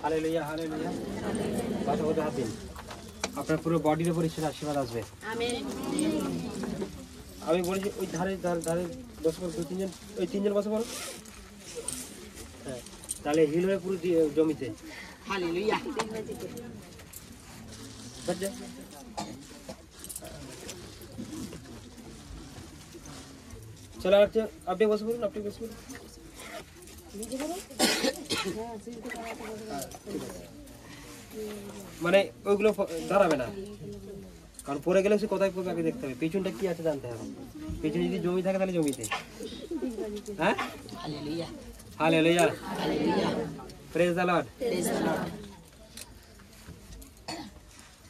Hallelujah hallelujah. কথা বলতে হাত দিন, আপনার পুরো বডির উপর ঈশ্বরের আশীর্বাদ আসবে। আমেন। আমি বলেছি ওই ধারে ধারে ধারে বসে পড়ো, তিনজন, ওই তিনজন বসে পড়ো। হ্যাঁ, তাহলে হিল হয়ে পুরো জমিতে। হালেলুয়া। চলো আপনি বসে পড়ুন, আপনি বসে পড়ুন। মানে ওইগুলো দাঁড়াবে না, কারণ পরে গেলে সে কোথায় পড়বে আগে দেখতে হবে, পেছনটা কি আছে জানতে হবে। পেছনে যদি জমি থাকে তাহলে জমিতে। হ্যাঁ, hallelujah. Hallelujah, hallelujah. Praise the Lord. Praise the Lord.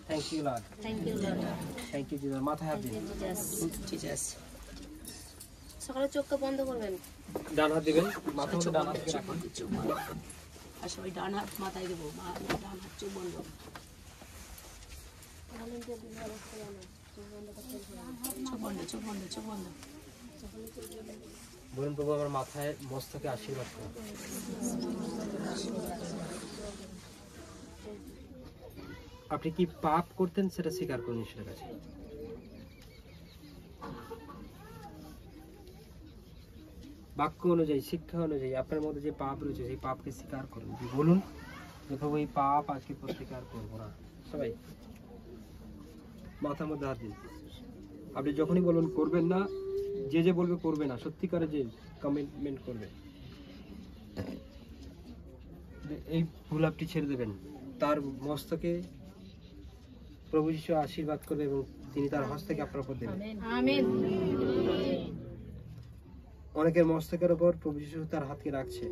Thank you Lord. Thank you Lord. Thank you Jesus. মাথায় হাত দিন। জিসাস। সকালে চোখটা বন্ধ করবেন। ডান হাত দিবেন, মাথার মধ্যে ডান হাত দিয়ে রাখুন। আর সবাই ডান হাত মাথায় দেবো, ডান হাত চোখ বন্ধ। চোখ বন্ধ, চোখ বন্ধ, চোখ বন্ধ। বলুন, প্রভু আমার মাথায় মস্তকে আশীর্বাদ করুন। আপনি কি পাপ করতেন সেটা স্বীকার করুন ঈশ্বরের কাছে। বাক্য অনুযায়ী, শিক্ষা অনুযায়ী আপনার মধ্যে যে পাপ রয়েছে সেই পাপকে স্বীকার করুন। বলুন যে প্রভু এই পাপ আজকে প্রতিকার করবো না। সবাই মাথার মধ্যে হাত দিন। আপনি যখনই বলুন করবেন না, যে যে বলবে করবে না, সত্যিকারে যে কমিটমেন্ট করবে, এই ভুল আপনি ছেড়ে দেবেন। তার মস্তকে প্রভু যীশু আশীর্বাদ করবে এবং তিনি তার হস্ত থেকে আপনার উপর দেবেন। আমেন। অনেকের মস্তকের উপর প্রভু যীশু তার হাতকে রাখছে।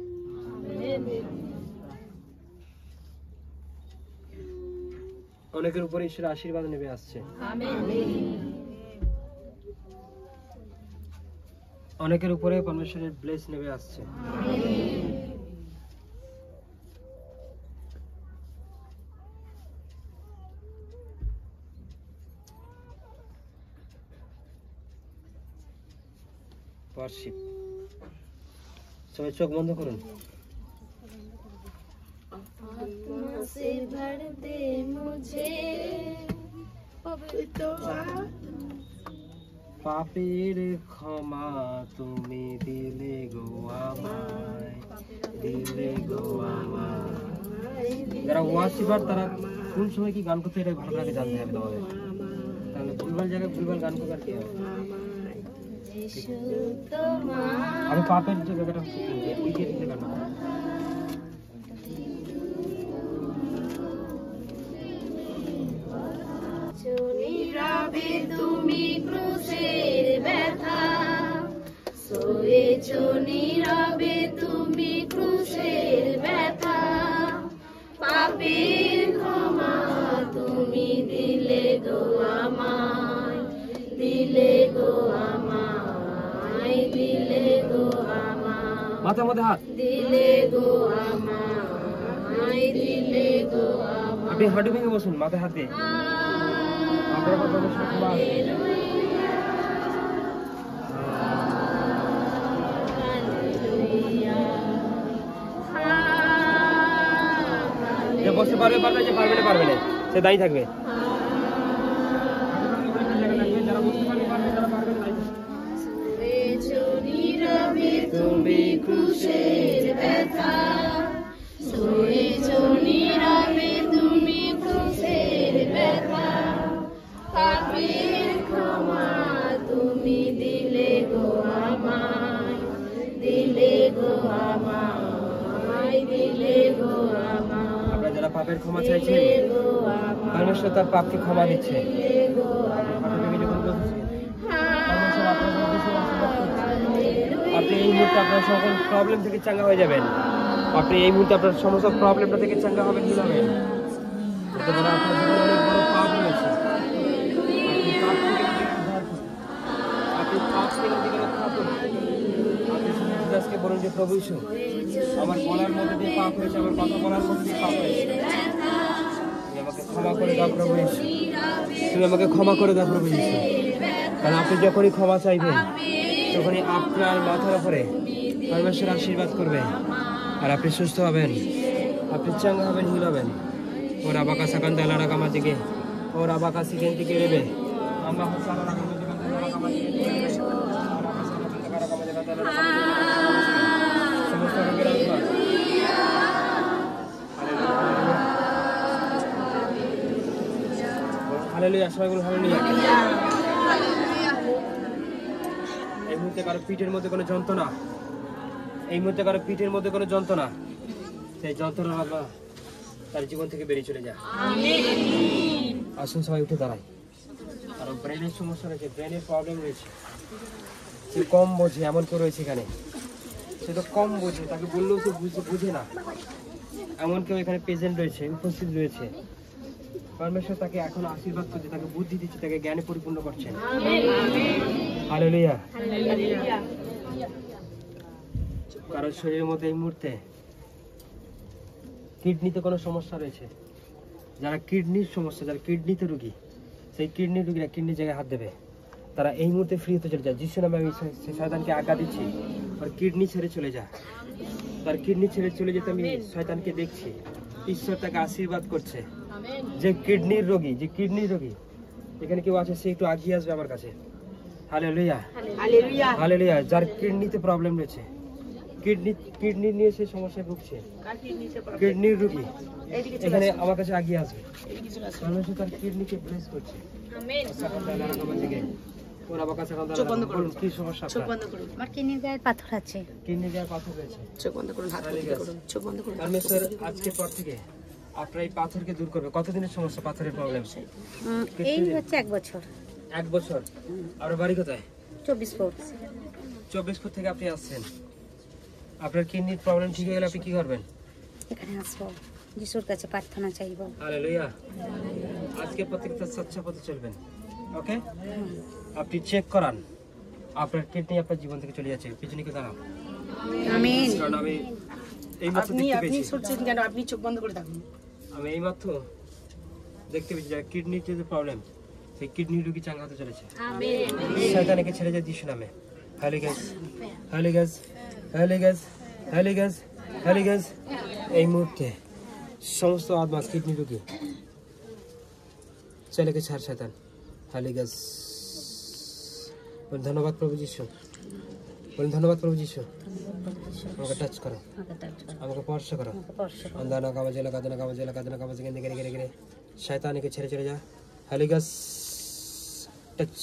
অনেকের উপরে ঈশ্বরের আশীর্বাদ নেমে আসছে। অনেকের উপরে পরমেশ্বরের ব্লেস নেমে আসছে। ওয়ার্শিপ। সবাই চোখ বন্ধ করুন। से भर दे मुझे পাপের ক্ষমা তুমি দিলে গো আমায়, দিলে গো আমায়। যারা ওয়ার্শিপার তারা কোন সময় কি গান করতে, এটা ভালো লাগে জানতে হবে তোমাদের। তাহলে ভুলভাল জায়গায় ভুলভাল গান করতে আর কি হবে। আমি পাপের যে জায়গাটা ওই যে গান নীরবে তুমি ক্রুশের ব্যথা সয়েছ, নীরবে তুমি ক্রুশের ব্যথা, পাপের ক্ষমা তুমি দিলে গো আমায়, দিলে গো আমায়, দিলে গো আমায়, মাথার মধ্যে হাত, দিলে গো আমায়, দিলে গো আমায়। আপনি হাঁটু ভেঙে বসুন, মাথায় হাত দিয়ে। আপনার কথা বসতে পারবে, পারবে, যে পারবে না পারবে না, সে দাঁড়িয়ে থাকবে। তুমি ক্রুশের ব্যথা সয়েছ, নীরবে তুমি ক্রুশের ব্যথা, পাপের ক্ষমা তুমি দিলে গো আমায়, দিলে গো আমায়, দিলে গো আমায়। আপনারা যারা পাপের ক্ষমা চাইছেন, পরমেশ্বর তার পাপকে ক্ষমা দিচ্ছে। আপনি এই মুহূর্তে আপনার সকল প্রবলেম থেকে চাঙ্গা হয়ে যাবেন। আপনি এই মুহূর্তে আপনার সমস্ত প্রবলেমটা থেকে চাঙ্গা হবেন, কি হবেন। আপনার জীবনে অনেক বড় পাপ রয়েছে, আপনি পাপ থেকে রক্ষা করুন। আপনি জিসাসকে বলুন যে প্রভু যীশু, আমার বলার মধ্যে দিয়ে পাপ হয়েছে, আমার কথা বলার মধ্যে দিয়ে পাপ হয়েছে, তুমি আমাকে ক্ষমা করে দাও প্রভু যীশু, তুমি আমাকে ক্ষমা করে দাও প্রভু যীশু। কারণ আপনি যখনই ক্ষমা চাইবেন তখনই আপনার মাথার উপরে পরমেশ্বর আশীর্বাদ করবে আর আপনি সুস্থ হবেন। আপনি চাঙ্গা হবেন, হিল হবেন। ওরা বাঁকা সাকান দালা রাখা মাঝে ওরা বাঁকা সিকেন থেকে রেবে আমরা সারা রাখা মাঝে সমস্ত রোগের আত্মা হালেলুয়া, সবাই বলুন হালেলুয়া। এই মুহূর্তে কারো পিঠের মধ্যে কোনো যন্ত্রণা, এই মুহূর্তে কারো পিঠের মধ্যে কোনো যন্ত্রণা, সেই যন্ত্রণা তার জীবন থেকে বেরিয়ে চলে যায়। আসুন সবাই উঠে দাঁড়ায়। কারণ ব্রেনের সমস্যা রয়েছে, ব্রেনের প্রবলেম রয়েছে, সে কম বোঝে, এমন কেউ রয়েছে এখানে, সে তো কম বোঝে, তাকে বললেও সে বুঝে না, এমন কেউ এখানে প্রেজেন্ট রয়েছে, উপস্থিত রয়েছে। পরমেশ্বর তাকে এখন আশীর্বাদ করছে, তাকে বুদ্ধি দিচ্ছে, তাকে জ্ঞানে পরিপূর্ণ করছেন। হালেলুয়া। কারণ শরীরের মধ্যে এই মুহূর্তে কিডনিতে কোনো সমস্যা রয়েছে, যারা কিডনির সমস্যা, যারা কিডনিতে রুগী, সেই কিডনির রুগীরা কিডনির জায়গায় হাত দেবে, তারা এই মুহূর্তে ফ্রি হতে চলে যায়। যিশু নামে আমি শয়তানকে আজ্ঞা দিচ্ছি, আর কিডনি ছেড়ে চলে যা, তার কিডনি ছেড়ে চলে যেতে আমি শয়তানকে দেখছি। ঈশ্বর তাকে আশীর্বাদ করছে। যে কিডনির রোগী, যে কিডনির রোগী এখানে কেউ আছে, সে একটু আগিয়ে আসবে আমার কাছে। Hallelujah, hallelujah, hallelujah. যার কিডনিতে প্রবলেম রয়েছে, কিডনি নিয়ে সে সমস্যায় ভুগছে, কিডনির রোগী এখানে আমার কাছে আগিয়ে আসবে। পরমেশ্বর তার কিডনিকে ব্লেস করছে। কি সমস্যা? আমার কিডনির গায়ে পাথর আছে। কিডনির গায়ে পাথর রয়েছে। চোখ বন্ধ করুন, হাত করুন, চোখ বন্ধ করুন। পরমেশ্বর আজকের পর থেকে আপনার এই পাথরকে দূর করবে। কতদিনের সমস্যা পাথরের প্রবলেম? এই হচ্ছে 1 বছর। 1 বছর। আর বাড়ি কোথায়? 24 ফুট। 24 ফুট থেকে আপনি আসছেন। আপনার কিডনির প্রবলেম ঠিক হয়ে গেলে আপনি কি করবেন? এখানে আসবো, যিশুর কাছে প্রার্থনা চাইব। হালেলুয়া। আজকে প্রত্যেকটা সচ্চা পথে চলবেন। ওকে, আপনি চেক করান, আপনার কিডনি আপনার জীবন থেকে চলে যাচ্ছে। পিছনে দাঁড়াও। আমেন। কারণ আমি এই মাত্র দেখতে আপনি পেয়েছি, সরছেন কেন? আপনি চোখ বন্ধ করে থাকুন। আমি এই মাত্র দেখতে পেয়েছি যার কিডনির যে প্রবলেম, সেই কিডনি রোগী চাঙ্গা হতে চলেছে। শয়তানকে ছেড়ে যায় যিশু নামে। হলি গাইস, হলি গাইস, হলি গাইস, হলি গাইস, হলি গাইস। এই মুহূর্তে সমস্ত আত্মা কিডনি রোগী ছেলেকে ছাড় শয়তান। হলি গাইস। ধন্যবাদ প্রভু যিশু, বলুন ধন্যবাদ প্রভু যিশু। আমাকে টাচ করো, আমাকে স্পর্শ করো। আন্দানা কামা জেলা কাদনা কামা জেলা কাদনা কামা জেগে গেরে গেরে গেরে শয়তানকে ছেড়ে চলে যা। হলি গাইস, টাচ।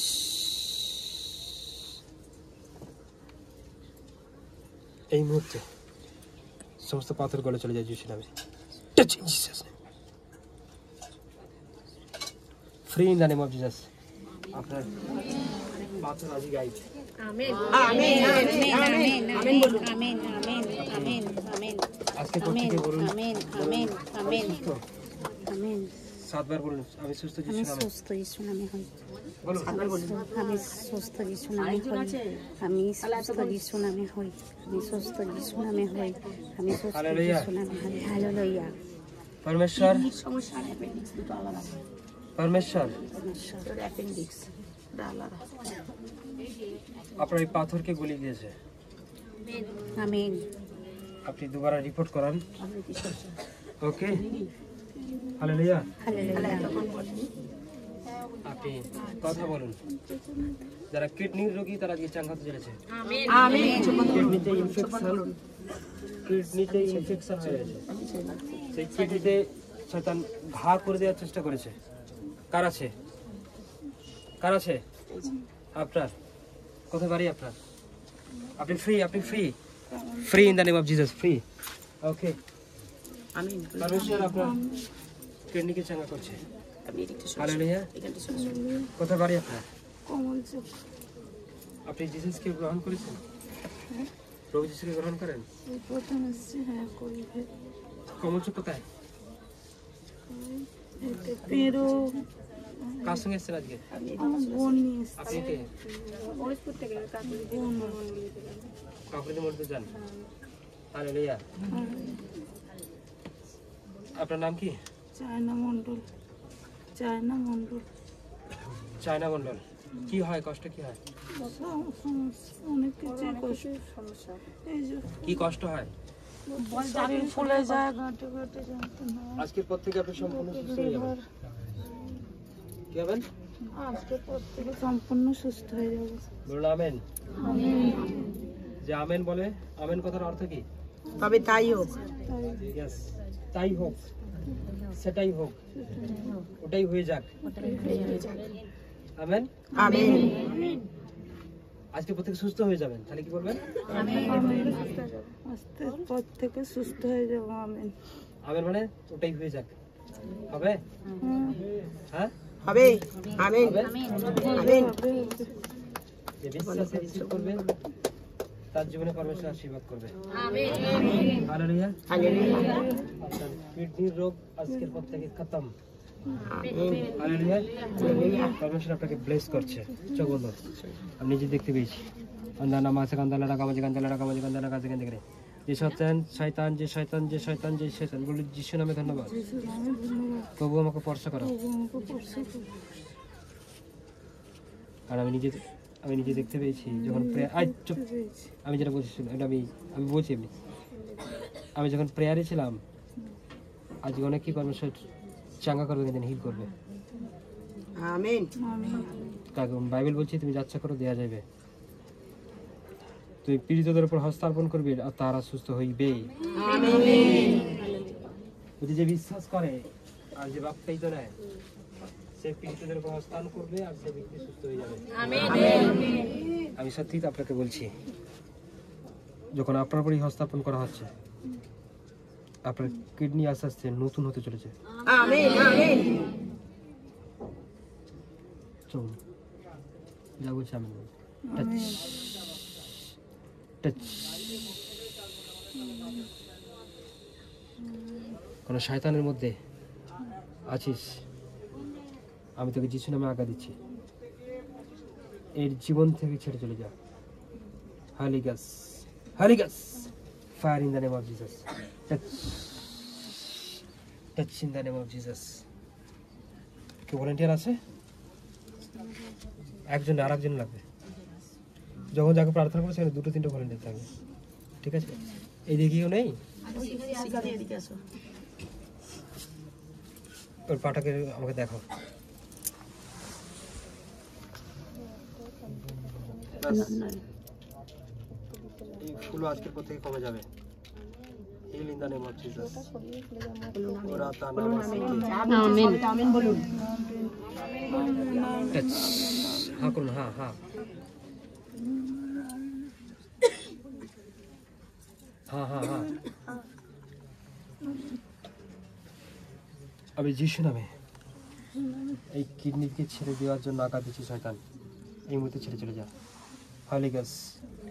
এই মুহূর্তে সমস্ত পাথর গলে চলে যায় যিশু নামে। Touch in Jesus name. Free in the name of Jesus. আপনার পাথর আজি গাইড। Amen, amen, amen, amen, amen বলুন। Amen, amen, amen, amen. আজকে প্রত্যেকে বলুন আমেন, আমেন, আমেন, আমেন। 7 বার বলুন, আমি সুস্থ যিশু আমি নামে। সুস্থ যিশু নামে হই। বলুন, আমি সুস্থ যিশু নামে হই। আমি সুস্থ যিশু নামে হই। আমি সুস্থ যিশু নামে হই। আমি সুস্থ হালেলুয়া। যিশু নামে হই। হালেলুয়া। পরমেশ্বর, সমস্যা অ্যাপেন্ডিক্স দুটো আলাদা। পরমেশ্বর অ্যাপেন্ডিক্স আলাদা। আপনার এই পাথরকে গলি দিয়েছে। আমেন। আপনি দুবার রিপোর্ট করান। ওকে, হালেলুয়া। হালেলুয়া। আপনি কথা বলুন। যারা কিডনির রোগী তারা আজকে চাঙ্গা হতে চলেছে। আমেন। কিডনিতে ইনফেকশন, কিডনিতে ইনফেকশন হয়ে গেছে। সেই কিডনিতে শয়তান ঘা করে দেওয়ার চেষ্টা করেছে। কার আছে? কার আছে? আপনার। কোথায় বাড়ি আপনার? আপনি ফ্রি, আপনি free, free in the name of Jesus, free. Okay, amen. পরমেশ্বর আপনার কিডনিকে চাঙ্গা করছে। আপনি এদিকটা সরুন। হালেলুয়া। এখানটা সরুন। কোথায় বাড়ি আপনার? আপনি জিসাসকে গ্রহণ করেছেন? প্রভু যিশুকে গ্রহণ করেন? কমল চোখ কোথায়? কার সঙ্গে এসছেন আজকে? আপনি কে? কাকুরিতে মন্দির যান। হালেলুয়া। আপনার নাম কি? China Mondal. China Mondal. China Mondal. কি হয়, কষ্ট কি হয়? অনেক কিছু সমস্যা। এই যে কি কষ্ট হয়? শরীর ফুলে যায়, গাঁটে গাঁটে যন্ত্রণা। আজকের পর থেকে আপনি সম্পূর্ণ সুস্থ হয়ে যাবেন। কি হবেন? আজকের পর থেকে সম্পূর্ণ সুস্থ হয়ে যাবো। বলুন আমেন। যে আমেন বলে, আমেন কথার অর্থ কি? তবে তাই হোক। Yes, তাই হোক, সেটাই হোক, ওটাই হয়ে যাক। আমেন। আমেন। আজকে প্রত্যেক সুস্থ হয়ে যাবেন। তাহলে কি করবেন? আজকের পর থেকে সুস্থ হয়ে যাবো। আমেন। আমেন মানে ওটাই হয়ে যাক। হবে? হ্যাঁ হবে। আমেন। হবে? আমেন। যে বিশ্বাসে রিসিভ করবে তার জীবনে পরমেশ্বর আশীর্বাদ করবে। হালেলুয়া। হালেলুয়া। আপনার কিডনির রোগ আজকের পর থেকে খতম। আমেন। হালেলুয়া। হালেলুয়া। পরমেশ্বর আপনাকে ব্লেস করছে। চোখ বন্ধ। আমি নিজে দেখতে পেয়েছি। আন্দানা মাসে কান্দালা রাখা মাঝে কান্দালা রাখা মাঝে কান্দালা কাছে কেন দেখে যে শয়তান যে শয়তান যে শয়তান যে শয়তান বলে যিশু নামে ধন্যবাদ। প্রভু আমাকে স্পর্শ করো। আর আমি নিজে দেখতে পেয়েছি যখন আমি যেটা বলছি এটা আমি বলছি এমনি আমি যখন প্রেয়ারে ছিলাম আজকে অনেক কি পরমেশ্বর চাঙ্গা করবে কিন্তু হিল করবে। আমেন। কারণ বাইবেল বলছি তুমি যাচ্ছা করো দেয়া যাবে, তুই পীড়িতদের উপর হস্তার্পণ করবি আর তারা সুস্থ হইবে। যে বিশ্বাস করে আর যে বাপ্তায়িত নেয় সে পীড়িতদের উপর হস্তান করবে আর সে ব্যক্তি সুস্থ হয়ে যাবে। আমি সত্যি আপনাকে বলছি যখন আপনার উপরই হস্তার্পণ করা হচ্ছে আপনার কিডনি আস্তে আস্তে নতুন হতে চলেছে। আমেন। আমেন। চলুন যা বলছি আমি টাচ টাচ কোন শয়তানের মধ্যে আছিস আমি তোকে যিশু নামে আজ্ঞা দিচ্ছি এর জীবন থেকে ছেড়ে চলে যা। Holy Ghost, Holy Ghost, fire in the name of Jesus. Touch in the name of Jesus. কেউ ভলেন্টিয়ার আছে? একজন আর একজন লাগবে। যখন যাকে প্রার্থনা করবে সেখানে 2-3 ভলেন্টিয়ার থাকবে। ঠিক আছে? এই দিকেও নেই? ওর পাটাকে আমাকে দেখো। এই ফুল আজকের পর থেকে কমে যাবে। Heal in the name of Jesus. ওরা তা নাম আমেন বলুন। টাচ হ্যাঁ করুন হ্যাঁ হ্যাঁ হ্যাঁ হ্যাঁ হ্যাঁ আমি যিশু নামে এই কিডনিকে ছেড়ে দেওয়ার জন্য আঁকা দিচ্ছি শয়তান এই মুহূর্তে ছেড়ে চলে যা। Holy Ghost,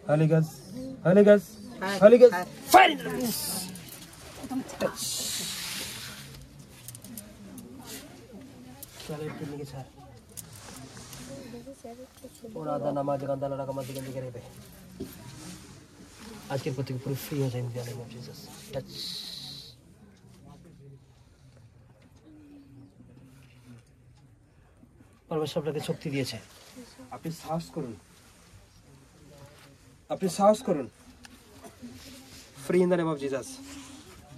Holy Ghost, Holy Ghost, Holy Ghost, fire in the name. Touch. চলে কিডনিকে ছাড়। ওরা দানা মাঝে কান্দালা রাখা মাঝে কেন দিকে রেবে আজকের প্রতি পুরো ফ্রি হয়ে যায়। In the Jesus touch. পরমেশ্বর আপনাকে শক্তি দিয়েছে। আপনি সাহস করুন, আপনি সাহস করুন। Free in the name of Jesus.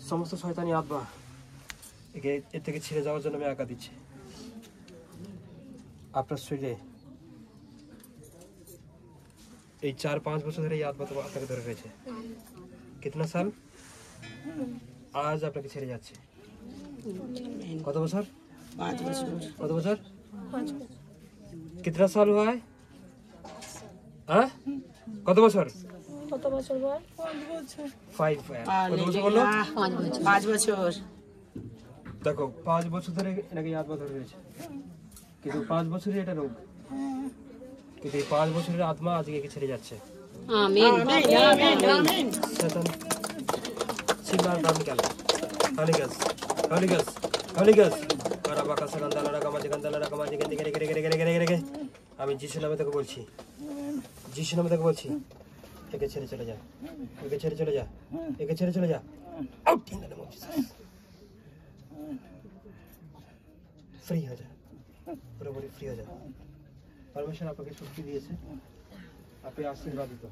সমস্ত শয়তানি আত্মা একে এর থেকে ছেড়ে যাওয়ার জন্য আমি আঁকা দিচ্ছি। আপনার শরীরে এই 4-5 বছর ধরে এই আত্মা তো আপনাকে ধরে রয়েছে। কিতনা সাল? আজ আপনাকে ছেড়ে যাচ্ছে। কত বছর? 5 বছর। কত বছর? कितना साल हुआ है? हाँ? কত বছর? কত বছর বল? 5 বছর। 5 কত বছর বললো? 5 বছর। দেখো 5 বছর ধরে এনাকে আত্মা ধরে রয়েছে কিন্তু 5 বছরই এটা রোগ কিন্তু এই 5 বছরের আত্মা আজকে একে ছেড়ে যাচ্ছে। আমেন। আমেন। আমেন। শয়তান চিল্লার নাম নিকাল। Holy Ghost, Holy Ghost, Holy Ghost। বারাবাকা সাগান্দালা রাখা মাঝে কান্দালা রাখা মাঝে কেন দিকে রেগে আমি যিশু নামে তোকে বলছি, যিশু নামে তোকে বলছি একে ছেড়ে চলে যা, একে ছেড়ে চলে যা, একে ছেড়ে চলে যা। Out in the name of Jesus. Free হয়ে যা, পুরোপুরি ফ্রি হয়ে যা। পরমেশ্বর আপনাকে শক্তি দিয়েছে, আপনি আশীর্বাদিত।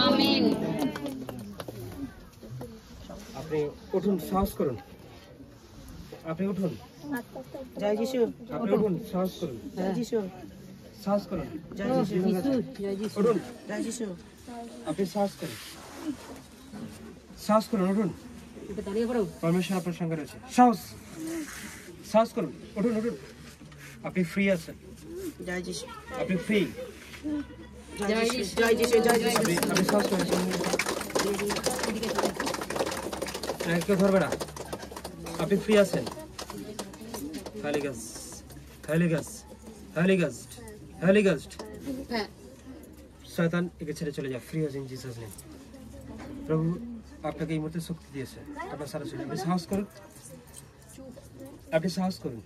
আমেন। আপনি উঠুন, সাহস করুন, আপনি উঠুন, জয় যিশু, আপনি উঠুন, সাহস করুন, জয় যিশু, সাহস করুন, জয় যিশু, জয় যিশু, উঠুন, জয় যিশু। আপনি সাহস করুন, সাহস করুন, উঠুন, একটু দাঁড়িয়ে পড়ো। পরমেশ্বর আপনার সঙ্গে রয়েছে। সাহস, সাহস করুন, উঠুন, উঠুন, আপনি ফ্রি আছেন, জয় যিশু, আপনি ফ্রি, জয় যিশু, জয় যিশু, জয় যিশু। আপনি সাহস করুন, কেউ ধরবে না, আপনি ফ্রি আছেন। Holy Ghost, Holy Ghost, Holy Ghost, Holy Ghost. শয়তান একে ছেড়ে চলে যায়, ফ্রি হয়েছে ইন জিসাস নেম। প্রভু আপনাকে এই মুহূর্তে শক্তি দিয়েছে, আপনার সারা শরীরে। আপনি সাহস করুন, আপনি সাহস করুন,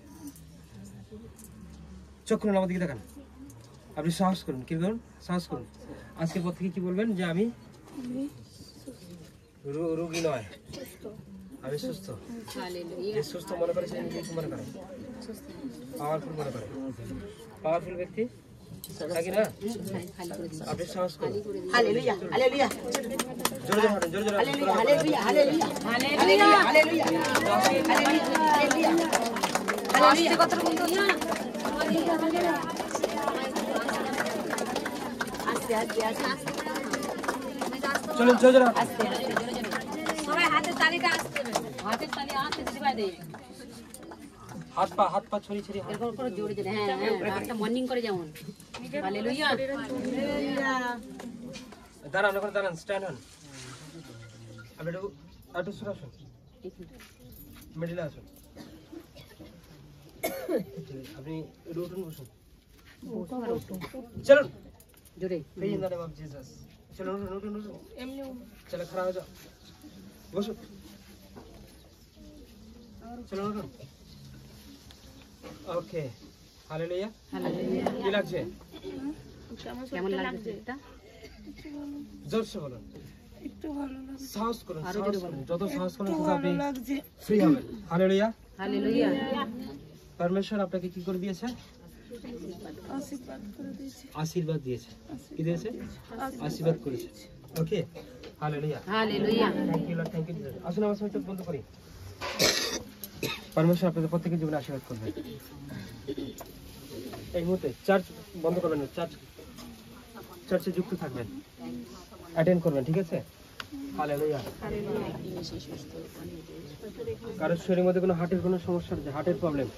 চোখ খুলুন, আমার দিকে দেখান, আপনি সাহস করুন, কি করুন, সাহস করুন। আজকের পর থেকে কি বলবেন যে আমি রোগী নয়, আমি সুস্থ। যে সুস্থ মনে করে সে নিজেকে মনে করে পাওয়ারফুল মনে করে। পাওয়ারফুল ব্যক্তি নাকি না? আপনি সাহস করুন, হালেলুয়া, হালেলুয়া, জোরে জোরে হাঁটুন, জোরে জোরে হাঁটুন। Hallelujah, hallelujah, hallelujah, hallelujah, hallelujah, hallelujah, hallelujah. কথা বলতো না। আস্তে আস্তে আস্তে। চলুন, জোরে জোরে হাঁটুন। সবাই হাতের তালিটা আসতে হবে। হাতের তালি আসতে দিবা দে। হাত পা ছড়িয়ে ছড়িয়ে হাঁটুন। এরকম করে জোরে জোরে, হ্যাঁ হ্যাঁ, একটা মর্নিং করে যেমন। হালেলুয়া। দাঁড়ান, ওখানে দাঁড়ান, স্ট্যান্ড হন। আপনি একটু সরে আসুন, মিডিলে আসুন। আপনি একটু উঠুন, বসুন, চলুন। জোরে। এই in the name of Jesus. চলুন, উঠুন, উঠুন, উঠুন। চলো, খাড়া হয়ে যাও, বসুন, চলুন, উঠুন। ওকে, হালেলুয়া। হালেলুয়া। কি লাগছে? কেমন লাগছে এটা? জোরসে বলুন, একটু ভালো লাগছে, সাহস করুন, আরো সাহস জোরে করুন। যত সাহস করুন তত ভালো আপনি লাগছে। ফ্রি হবেন। হালেলুয়া। হালেলুয়া। পরমেশ্বর আপনাকে কি করে দিয়েছে? আশীর্বাদ করে দিয়েছে, আশীর্বাদ দিয়েছে। কি দিয়েছে? আশীর্বাদ করেছে। Okay, hallelujah. Hallelujah. Thank you Lord, thank you Jesus. আসুন আমার সঙ্গে চোখ বন্ধ করি। পরমেশ্বর আপনাদের প্রত্যেকের জীবনে আশীর্বাদ করবেন। এই মুহূর্তে চার্চ বন্ধ করবেন না, চার্চে যুক্ত থাকবেন, অ্যাটেন্ড করবেন, ঠিক আছে? হালেলুয়া। কারোর শরীরের মধ্যে কোনো হার্টের কোনো সমস্যা আছে, হার্টের প্রবলেম,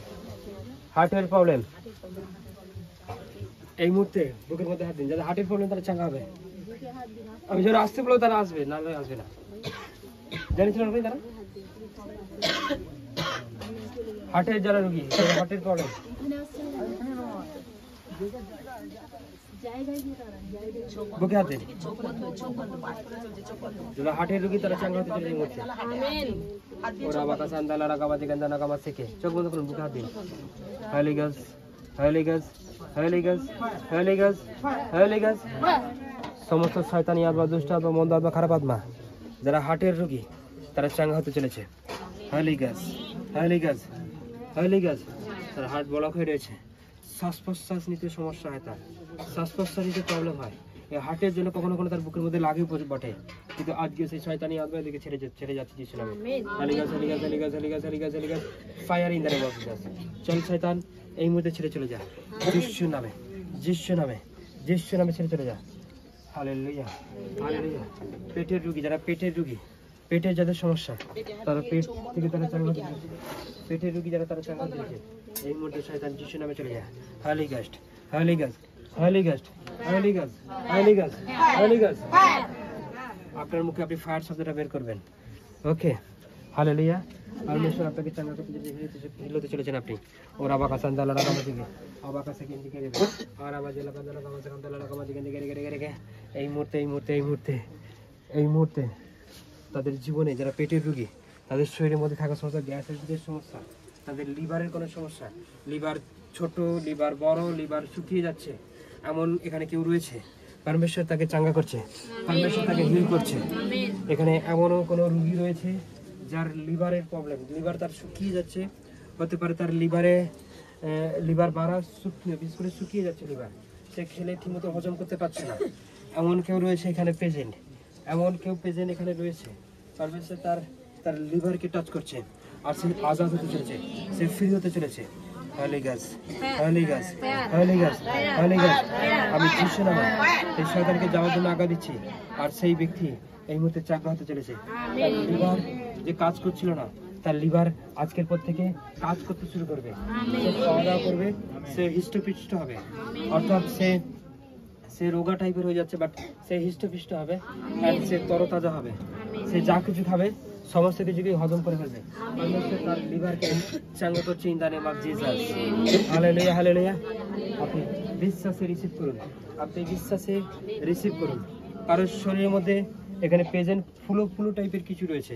এই মুহূর্তে বুকের মধ্যে হাত দিন। যাদের হার্টের প্রবলেম তারা চাঙ্গা হবে। আমি যারা আসতে বলবো তারা আসবে, না হলে আসবে না। জানিয়েছিলেন আপনি তারা হার্টের যারা রোগী, হার্টের প্রবলেম, বুকে হাত দিন। যারা হার্টের রোগী তারা চাঙ্গা হতে চলে এই মুহূর্তে। ওরা বাকা সান্দালা রাগাবা দিগান্দা নাগামা থেকে চোখ বন্ধ করুন, বুকে হাত দিন। হলি গস, হলি গস, হলি গস, হলি গস, হলি গস। সমস্ত শয়তানি আত্মা, দুষ্ট আত্মা, মন্দ আত্মা, খারাপ আত্মা যারা হার্টের রোগী তারা চাঙ্গা হতে চলেছে। হলি গস, হলি গস, হলি গস। তার হার্ট ব্লক হয়ে রয়েছে, শ্বাস প্রশ্বাস নিতে সমস্যা হয়, তার শ্বাস প্রশ্বাস নিতে প্রবলেম হয়। এই হার্টের জন্য কখনো কখনো তার বুকের মধ্যে লাগে বটে, কিন্তু আজকে সেই শয়তানি আত্মা এদিকে ছেড়ে যাচ্ছে যিশু নামে। হলি গস, হলি গস, হলি গস, হলি গস, হলি গস, হলি গস। Fire in the name of Jesus. চল শয়তান, এই মুহূর্তে ছেড়ে চলে যা যিশু নামে, যিশু নামে, যিশু নামে ছেড়ে চলে যা। Hallelujah, hallelujah. পেটের রোগী, যারা পেটের রোগী, পেটের যাদের সমস্যা তারা পেট থেকে তারা চাঙ্গা হতে চলেছে। পেটের রোগী যারা তারা চাঙ্গা হতে চলেছে এই মুহূর্তে শয়তান যিশু নামে চলে যায়। হলি গস্ট, হলি গস্ট, হলি গস্ট, হলি গস্ট, হলি গস্ট, হলি গস্ট। আপনার মুখে আপনি ফায়ার শব্দটা বের করবেন। ওকে, হালেলুয়া। পরমেশ্বর আপনাকে চাঙ্গা করতে হিলতে চলেছেন আপনি। ওরা বাকা সান্দালা রাগামা দিকে আবাকা সেকেন্ড দিকে দেবে আর আবার জেলা কান্দালা কামা সান্দালা রাগামা দিকে দিকে রেগে রেগে এই মুহূর্তে, এই মুহূর্তে, এই মুহূর্তে, এই মুহূর্তে তাদের জীবনে যারা পেটের রোগী, তাদের শরীরের মধ্যে থাকা সমস্যা, গ্যাস অ্যাসিডের সমস্যা, তাদের লিভারের কোনো সমস্যা, লিভার ছোট, লিভার বড়, লিভার শুকিয়ে যাচ্ছে, এমন এখানে কেউ রয়েছে, পরমেশ্বর তাকে চাঙ্গা করছে, পরমেশ্বর তাকে হিল করছে। এখানে এমনও কোনো রোগী রয়েছে যার লিভারের প্রবলেম, লিভার তার শুকিয়ে যাচ্ছে, হতে পারে তার লিভার বাড়া শুকিয়ে, বিশেষ করে শুকিয়ে যাচ্ছে লিভার, সে খেলে ঠিকমতো হজম করতে পারছে না, এমন কেউ রয়েছে এখানে প্রেজেন্ট, এমন কেউ প্রেজেন্ট এখানে রয়েছে। পরমেশ্বর তার তার লিভারকে টাচ করছে আর সে আজাদ হতে চলেছে, সে ফ্রি হতে চলেছে। হলি গাছ, হলি গাছ, হলি গাছ, হলি গাছ। আমি যিশু নামে এই শয়তানকে যাওয়ার জন্য আজ্ঞা দিচ্ছি আর সেই ব্যক্তি এই মুহূর্তে চাঙ্গা হতে চলেছে। তার লিভার যে কাজ করছিল না, তার লিভার আজকের পর থেকে কাজ করতে শুরু করবে, সে খাওয়া দাওয়া করবে, সে হৃষ্টপুষ্ট হবে, অর্থাৎ সে রোগা টাইপের হয়ে যাচ্ছে বাট সে হৃষ্টপুষ্ট হবে আর সে তরতাজা হবে। সে যা কিছু খাবে সমস্ত কিছুকে হজম করে ফেলবে। তার লিভারকে চাঙ্গা করছে in the name of Jesus. Hallelujah, hallelujah. আপনি বিশ্বাসে রিসিভ করুন, আপনি বিশ্বাসে রিসিভ করুন। কারণ শরীরের মধ্যে এখানে প্রেজেন্ট ফুলো টাইপের কিছু রয়েছে,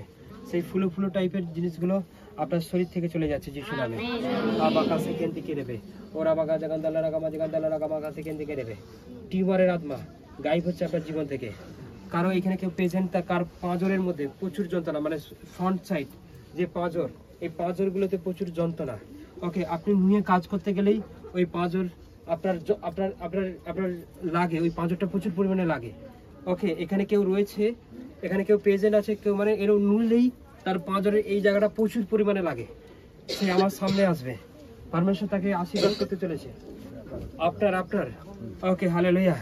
সেই ফুলো টাইপের জিনিসগুলো আপনার শরীর থেকে চলে যাচ্ছে যিশু নামে। আবাকা সেকেন্ড দিকে নেবে, ওরা বাগা জাগান্দালা রাগামা জাগান্দালা রাগামা সেকেন্ড দিকে নেবে। টিউমারের আত্মা গায়েব হচ্ছে আপনার জীবন থেকে। কারো এখানে কেউ প্রেজেন্ট, কার পাঁজরের মধ্যে প্রচুর যন্ত্রণা, মানে ফ্রন্ট সাইড যে পাঁজর, এই পাঁজরগুলোতে প্রচুর যন্ত্রণা। ওকে, আপনি নিয়ে কাজ করতে গেলেই ওই পাঁজর আপনার আপনার আপনার আপনার লাগে, ওই পাঁজরটা প্রচুর পরিমাণে লাগে। ওকে, এখানে কেউ রয়েছে, এখানে কেউ প্রেজেন্ট আছে, কেউ মানে এরকম নুড়লেই তার পাঁজরের এই জায়গাটা প্রচুর পরিমাণে লাগে। সে আমার সামনে আসবে, পরমেশ্বর তাকে আশীর্বাদ করতে চলেছে। আপনার ওকে, হালেলুয়া।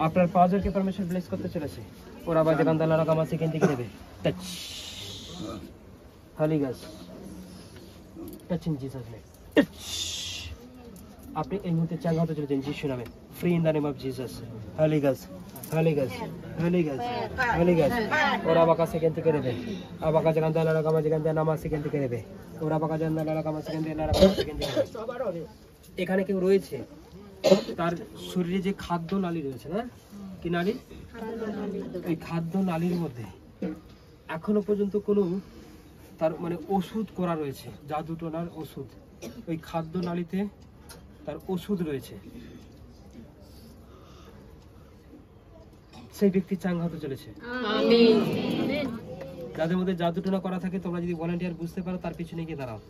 আপনার পাঁজরকে পরমেশ্বর ব্লেস করতে চলেছে। ওরা বাজে গান্দালা রাগামা সেকেন্ড দিকে নেবে। টাচ হলি গাছ, touch in Jesus name. Touch. আপনি এই মুহূর্তে চাঙ্গা হতে চলেছেন যিশু নামে। Free in the name of Jesus. হলি গাছ, হলি গাছ, হলি গাছ, হলি গাছ। ওরা বাকা সেকেন্ড থেকে নেবে। আবাকা গান্দালা রাগামা গান্দা নামা সেকেন্ড থেকে নেবে। ওরা বাকা গান্দালা রাগামা সেকেন্ড থেকে নেবে। এখানে কেউ রয়েছে, তার শরীরে যে খাদ্য নালী রয়েছে না, কি নালী? ওই খাদ্য নালীর মধ্যে এখনো পর্যন্ত কোনো তার মানে ওষুধ করা রয়েছে, জাদুটোনার ওষুধ। ওই খাদ্য নালীতে তার ওষুধ রয়েছে। সেই ব্যক্তি চাঙ্গা হতে চলেছে। যাদের মধ্যে জাদুটোনা করা থাকে, তোমরা যদি ভলান্টিয়ার বুঝতে পারো, তার পিছনে গিয়ে দাঁড়াও।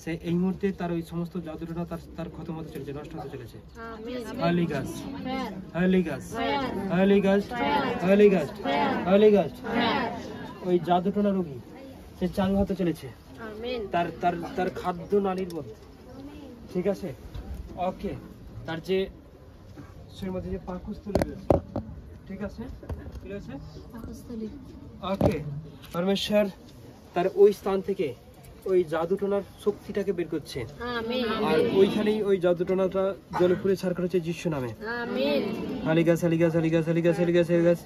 সে এই মুহূর্তে তার ওই সমস্ত জাদুটোনা তার খতম হতে চলেছে, নষ্ট হতে চলেছে। হলি গাছ, হলি গাছ, হলি গাছ, হলি গাছ, হলি গাছ। ওই জাদুটোনা রোগী সে চাঙ্গা হতে চলেছে তার তার তার খাদ্য নালীর মধ্যে। ঠিক আছে? ওকে, তার যে শরীরের মধ্যে যে পাকস্থলী রয়েছে, ঠিক আছে, কি রয়েছে? পাকস্থলী। ওকে, পরমেশ্বর তার ওই স্থান থেকে ওই জাদুটোনার শক্তিটাকে বের করছে। আর ওইখানেই ওই জাদুটোনাটা জলে পুড়ে ছাড় করেছে যিশু নামে। হালি গাছ, হালি গাছ, হালি গাছ, হালি গাছ, হালি গাছ, হালি গাছ।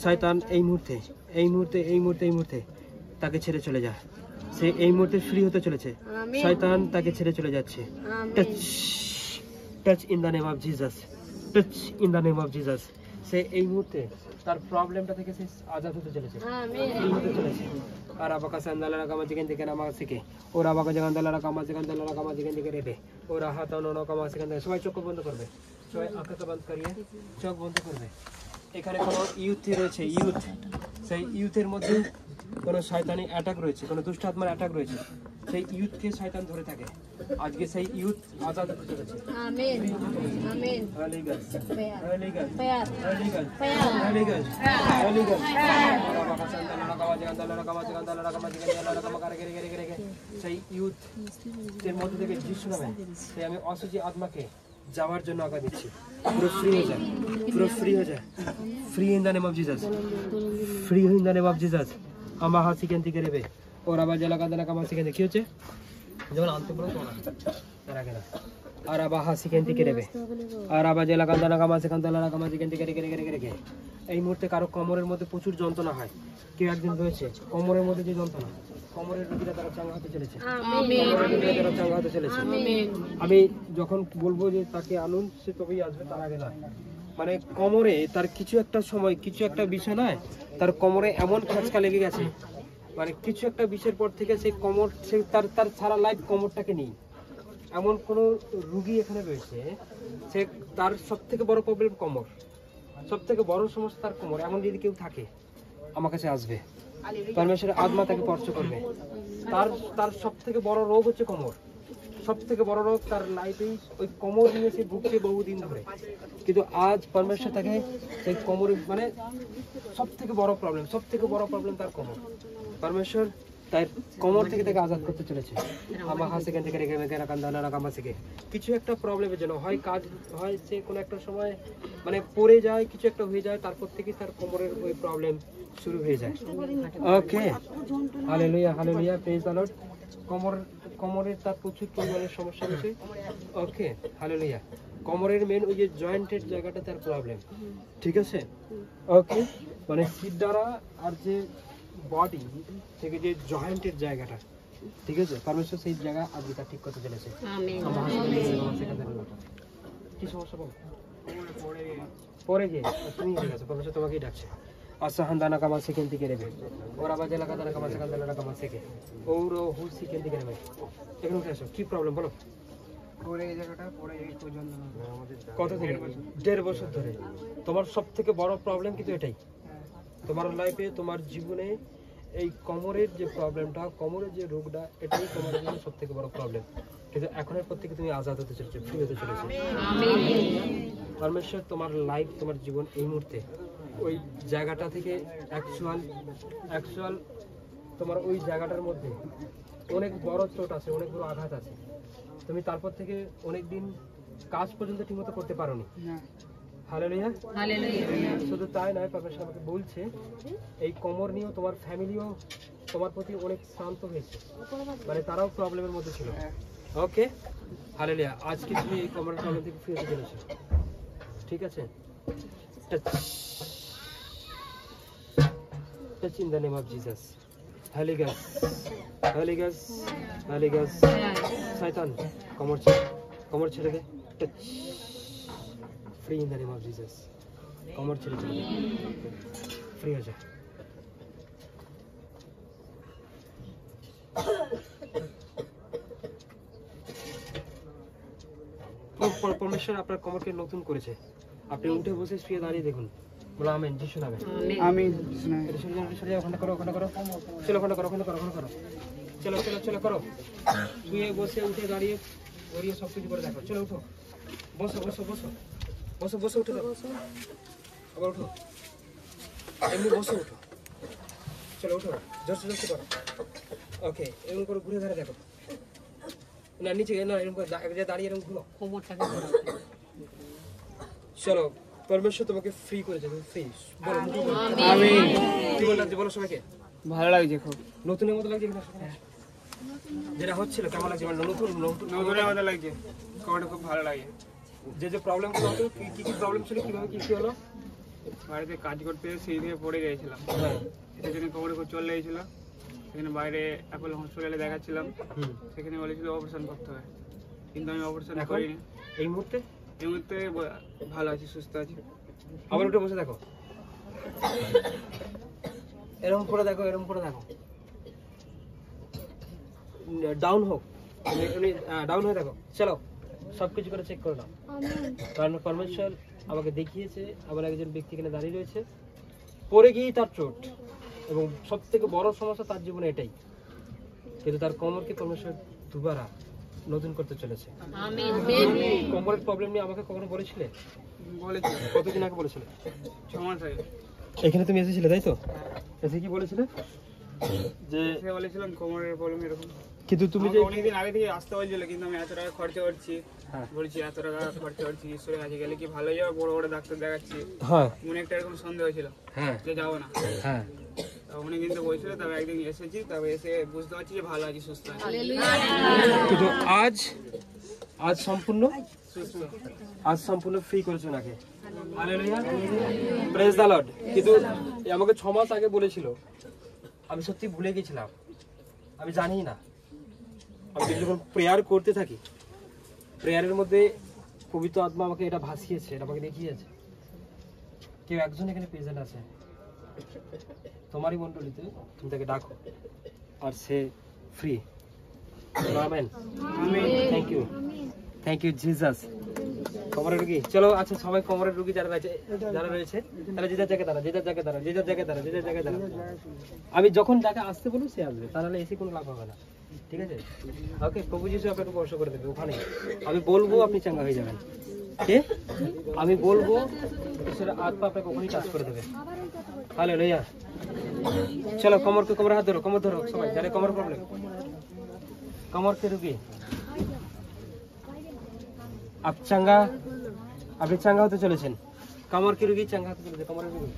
শয়তান এই মুহূর্তে এই মুহূর্তে এই মুহূর্তে এই মুহূর্তে তাকে ছেড়ে চলে যায়। সে এই মুহূর্তে ফ্রি হতে চলেছে। শয়তান তাকে ছেড়ে চলে যাচ্ছে। Touch, touch in the name of Jesus, touch in the name of Jesus. সে এই মুহূর্তে তার প্রবলেমটা থেকে সে আজাদ হতে চলেছে, ফ্রি হতে চলেছে। আর আবাকা সান্দালা রাগামা যেখান থেকে নামা থেকে, ওরা আবাকা জাগান্দালা রাগামা জাগান্দালা রাগামা যেখান থেকে রেবে, ওরা হাতানো নকামা সেখান থেকে। সবাই চোখ বন্ধ করবে, সবাই আঁখাকে বন্ধ করিয়ে চোখ বন্ধ করবে। এখানে কোনো ইউথ রয়েছে, ইউথ, সেই ইউথের মধ্যে কোনো শয়তানি অ্যাটাক রয়েছে, কোনো দুষ্ট আত্মার অ্যাটাক রয়েছে। সেই ইউথকে শয়তান ধরে থাকে। আজকে সেই ইউথ আজাদ হতে চলেছে। আমিন, আমিন। হলি গাছ, হলি গাছ, হলি গাছ, হলি গাছ, হলি গাছ। ওরা বাবা সান্দালা রাগামা জাগান্দালা রাগামা জাগান্দালা রাগামা জাগান্দালা রাগামা করে গেরে গেরে গেরে। সেই ইউথ এর মধ্যে থেকে যিশু নামে সেই আমি অসুচি আত্মাকে যাওয়ার জন্য আজ্ঞা দিচ্ছি। পুরো ফ্রি হয়ে যায়, পুরো ফ্রি হয়ে যায়। Free in the name of Jesus, free in the name of Jesus. আমার হাসি কেন থেকে রেবে, ওর আবার জেলা কাঁদা কামা শিখে কি হচ্ছে, যেমন আনতে পারো তো তার আগে না। আর আবার হাসি কেন থেকে রেবে, আর আবার জেলা কাঁদা কামা সেখান তালা কামা শিখেন থেকে রেখে রেখে রেখে। এই মুহূর্তে কারো কোমরের মধ্যে প্রচুর যন্ত্রণা হয়, কেউ একদিন রয়েছে কোমরের মধ্যে যে যন্ত্রণা, কোমরের রোগীরা তারা চাঙ্গা হতে চলেছে, তারা চাঙ্গা হতে চলেছে। আমি যখন বলবো যে তাকে আনুন, সে তবেই আসবে, তার আগে নয়। মানে কোমরে তার কিছু একটা সময়, কিছু একটা বিষয় নয়, তার কোমরে এমন খাঁচকা লেগে গেছে, মানে কিছু একটা বিষয়ের পর থেকে সেই কোমর, সে তার তার সারা লাইফ কোমরটাকে নেই। এমন কোনো রুগী এখানে রয়েছে, সে তার সব থেকে বড় প্রবলেম কোমর, সব থেকে বড় সমস্যা তার কোমর। এমন যদি কেউ থাকে আমার কাছে আসবে, পরমেশ্বরের আত্মা তাকে স্পর্শ করবে। তার তার সব থেকে বড় রোগ হচ্ছে কোমর, সব থেকে বড় রোগ তার লাইফেই ওই কোমর নিয়ে সে ভুগছে বহুদিন ধরে। কিন্তু আজ পরমেশ্বর তাকে সেই কোমরে, মানে সব থেকে বড় প্রবলেম, সব থেকে বড় প্রবলেম তার কোমর। परमेश्वर তার কোমর থেকে তাকে আজাদ করতে চলেছে। আমার হাত সেখান থেকে রেখে মেঘেরা কান্দানা রাখামা থেকে কিছু একটা প্রবলেমের জন্য হয় কাজ হয় সে কোনো একটা সময় মানে পড়ে যায়, কিছু একটা হয়ে যায়, তারপর থেকে তার কোমরের ওই প্রবলেম শুরু হয়ে যায়। Okay, hallelujah hallelujah, praise the Lord. কোমরের তার প্রচুর পরিমাণের সমস্যা রয়েছে। ওকে, হালেলুয়া। কোমরের মেন ওই যে জয়েন্টের জায়গাটা তার প্রবলেম, ঠিক আছে? ওকে, মানে সিট দ্বারা আর যে বডি থেকে যে জয়েন্টের জায়গাটা, ঠিক আছে, পারমেশ্বর সেই জায়গা আজকে তার ঠিক করতে চলেছে। কি সমস্যা বল? পরে গিয়ে তুমি ঠিক আছে, পারমেশ্বর তোমাকেই ডাকছে। আসাহান্দানা কামা সেকেন্ড থেকে নেবে, ওরা বাজে লাগা দানা কামা সেকেন্ড দানা কামা সেকে ওর হু সেকেন্ড থেকে নেবে। এখানে উঠে আসো, কি প্রবলেম বলো? পরে এই জায়গাটা পরে এই পর্যন্ত কত থেকে? 1.5 বছর ধরে তোমার সব থেকে বড় প্রবলেম কিন্তু এটাই। তোমার লাইফে, তোমার জীবনে এই কোমরের যে প্রবলেমটা, কোমরের যে রোগটা, এটাই তোমার জন্য সব থেকে বড় প্রবলেম। কিন্তু এখনের পর থেকে তুমি আজাদ হতে চলেছো, ফ্রি হতে চলেছো। পরমেশ্বর তোমার লাইফ, তোমার জীবন এই মুহূর্তে ওই জায়গাটা থেকে অ্যাকচুয়াল তোমার ওই জায়গাটার মধ্যে অনেক বড় চোট আছে, অনেক বড় আঘাত আছে। তুমি তারপর থেকে অনেক দিন কাজ পর্যন্ত ঠিকমতো করতে পারোনি। Hallelujah hallelujah. শুধু তাই নয়, পারমেশ্বর আমাকে বলছে এই কোমর নিয়েও তোমার ফ্যামিলিও তোমার প্রতি অনেক শান্ত হয়েছে, মানে তারাও প্রবলেমের মধ্যে ছিল। ওকে, হালেলুয়া। আজকে তুমি এই কোমরের প্রবলেম থেকে ফ্রি হতে চলেছো, ঠিক আছে? Touch in the name of Jesus. Holy Ghost, Holy Ghost, Holy Ghost, শয়তান কোমর ছেড়ে দে। Touch, free in the name of Jesus. কোমর ছেড়ে চলে ফ্রি হয়ে যা। পরমেশ্বর আপনার কোমরকে নতুন করেছে। আপনি উঠে বসে শুয়ে দাঁড়িয়ে দেখুন, বলো আমেন, যিশু নামে আমিন। ওখানে করো, ওখানে করো, চলো ওখানে করো, ওখানে করো, ওখানে করো, চলো চলো চলো করো। শুয়ে বসে উঠে দাঁড়িয়ে গড়িয়ে সব কিছু করে দেখো। চলো উঠো, বসো বসো বসো বসো বসো, উঠে দাও, আবার উঠো, এমনি বসো, উঠো, চলো উঠো, জোরসে জোরসে করো। ওকে, এরকম করে ঘুরে ধরে দেখো, না নিচে না, এরকম করে দাঁড়িয়ে এরকম ঘুরো কোমরটাকে। চলো, পরমেশ্বর তোমাকে ফ্রি করেছে, তুমি ফ্রি। বলো আমিন। জীবন লাগছে, বলো সবাইকে। ভালো লাগছে খুব, নতুনের মতো লাগছে কিনা? যেটা হচ্ছিল কেমন লাগছে? মানে নতুনের মতো লাগছে, কোমরটা খুব ভালো লাগে। যে প্রবলেম হতো, কি কি প্রবলেম ছিল, কিভাবে কি কি হলো? বাড়িতে কাজ করতে সেই থেকে পড়ে গিয়েছিলাম, হ্যাঁ, এটার জন্য কোমরে খুব চল লেগেছিল। সেখানে বাইরে অ্যাপোলো হসপিটালে দেখাচ্ছিলাম, সেখানে বলেছিল অপারেশন করতে হবে, কিন্তু আমি অপারেশন করিনি। এই মুহূর্তে ভালো আছি, সুস্থ আছি। আবার উঠে বসে দেখো, এরকম করে দেখো, এরকম করে দেখো, ডাউন হোক, ডাউন হয়ে দেখো। চলো, সবকিছু করে চেক করে নাও। কারণ পরমেশ্বর আমাকে দেখিয়েছে, আমার একজন ব্যক্তি এখানে দাঁড়িয়ে রয়েছে, পড়ে গিয়েই তার চোট, এবং সব থেকে বড় সমস্যা তার জীবনে এটাই। কিন্তু তার কোমরকে পরমেশ্বর দুবারা নতুন করতে চলেছে। কোমরের প্রবলেম নিয়ে আমাকে কখনো বলেছিলে? বলেছি। কতদিন আগে বলেছিলে? 6 মাস আগে। এখানে তুমি এসেছিলে, তাই তো? এসে কি বলেছিলে? যে বলেছিলাম কোমরের প্রবলেম এরকম, কিন্তু তুমি যে অনেকদিন আগে থেকে আসতে বলছিল, কিন্তু আমি এত টাকা খরচা করছি, হ্যাঁ বলছি এত টাকা খরচা করছি, ঈশ্বরের কাছে গেলে কি ভালো যাবে, বড় বড় ডাক্তার দেখাচ্ছি, হ্যাঁ মনে একটা এরকম সন্দেহ ছিল হ্যাঁ যে যাবো না। হ্যাঁ, উনি কিন্তু বলছিল, তবে একদিন এসেছি, তবে এসে বুঝতে পারছি যে ভালো আছি, সুস্থ আছি। কিন্তু আজ সম্পূর্ণ সুস্থ। সম্পূর্ণ ফ্রি করেছে ওনাকে। Hallelujah, praise the Lord. কিন্তু আমাকে 6 মাস আগে বলেছিল, আমি সত্যি ভুলে গেছিলাম, আমি জানি না। আমি যখন প্রেয়ার করতে থাকি, প্রেয়ারের মধ্যে পবিত্র আত্মা আমাকে এটা ভাসিয়েছে, এটা আমাকে দেখিয়েছে। কেউ একজন এখানে প্রেজেন্ট আছে তোমারই মণ্ডলীতে, তুমি তাকে ডাকো আর সে free. Amen, thank you Jesus. কোমরের রোগী, চলো। আচ্ছা, সবাই কোমরের রোগী যারা রয়েছে তারা যে যার জায়গায় দাঁড়া, যে যার জায়গায় দাঁড়া, যে যার জায়গায় দাঁড়া, যে যার জায়গায় দাঁড়া। আমি যখন যাকে আসতে বলবো সে আসবে, তাহলে এসে কোনো লাভ হবে না, ঠিক আছে? ওকে, প্রভু যিশু আপনাকে স্পর্শ করে দেবে ওখানে। আমি বলবো, আপনি চাঙ্গা হয়ে যাবেন। কে? আমি বলবো, ঈশ্বরের আত্মা আপনাকে ওখানেই টাচ করে দেবে। হালেলুয়া। चलो कमर हाथ धरो सबाई जारे कमर प्रॉब्लम कमर के रुकी आप चांगा আপনি চাঙ্গা হতে চলেছেন কমর কি রোগী চাঙ্গা হতে চলেছে কমরের রোগী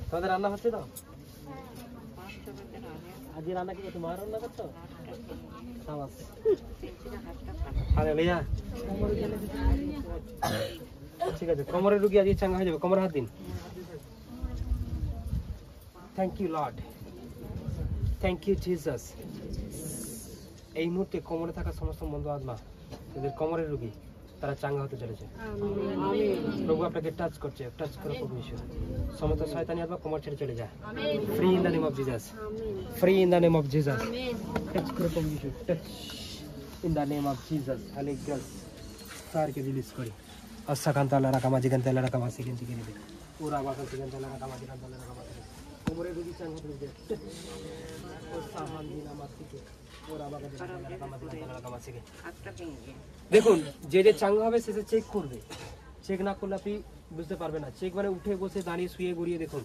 তোমাদের রান্না হচ্ছে তো আজ রান্না কি তোমার রান্না করছো সাবাস হালেলুয়া ঠিক আছে কমরের রোগী আজ চাঙ্গা হয়ে যাবে কমর হাত দিন thank you Lord thank you Jesus এই মুহূর্তে কোমরে থাকা সমস্ত মন্দ আত্মা যাদের কোমরের রোগী তারা চাঙ্গা হতে চলেছে প্রভু আপনাকে টাচ করছে টাচ করো প্রভু ঈশ্বর সমস্ত শয়তানি আত্মা কোমর ছেড়ে চলে যায় free in the name of Jesus free in the name of Jesus touch করো প্রভু ঈশ্বর touch in the name of Jesus Holy গস সারকে রিলিজ করি আসাকান্তালা রাকামা জিগান্তালা রাকামা সিগেন্তি কে নেবে পুরা বাকাল সিগেন্তালা রাকামা জিগান্তালা রাকামা কোমরের রোগী চাঙ্গা হতে চলেছে ও সাহান দিন আমার থেকে দেখুন যে যে চাঙ্গা হবে সে চেক করবে চেক না করলে আপনি বুঝতে পারবেন না চেক মানে উঠে বসে দাঁড়িয়ে শুয়ে গড়িয়ে দেখুন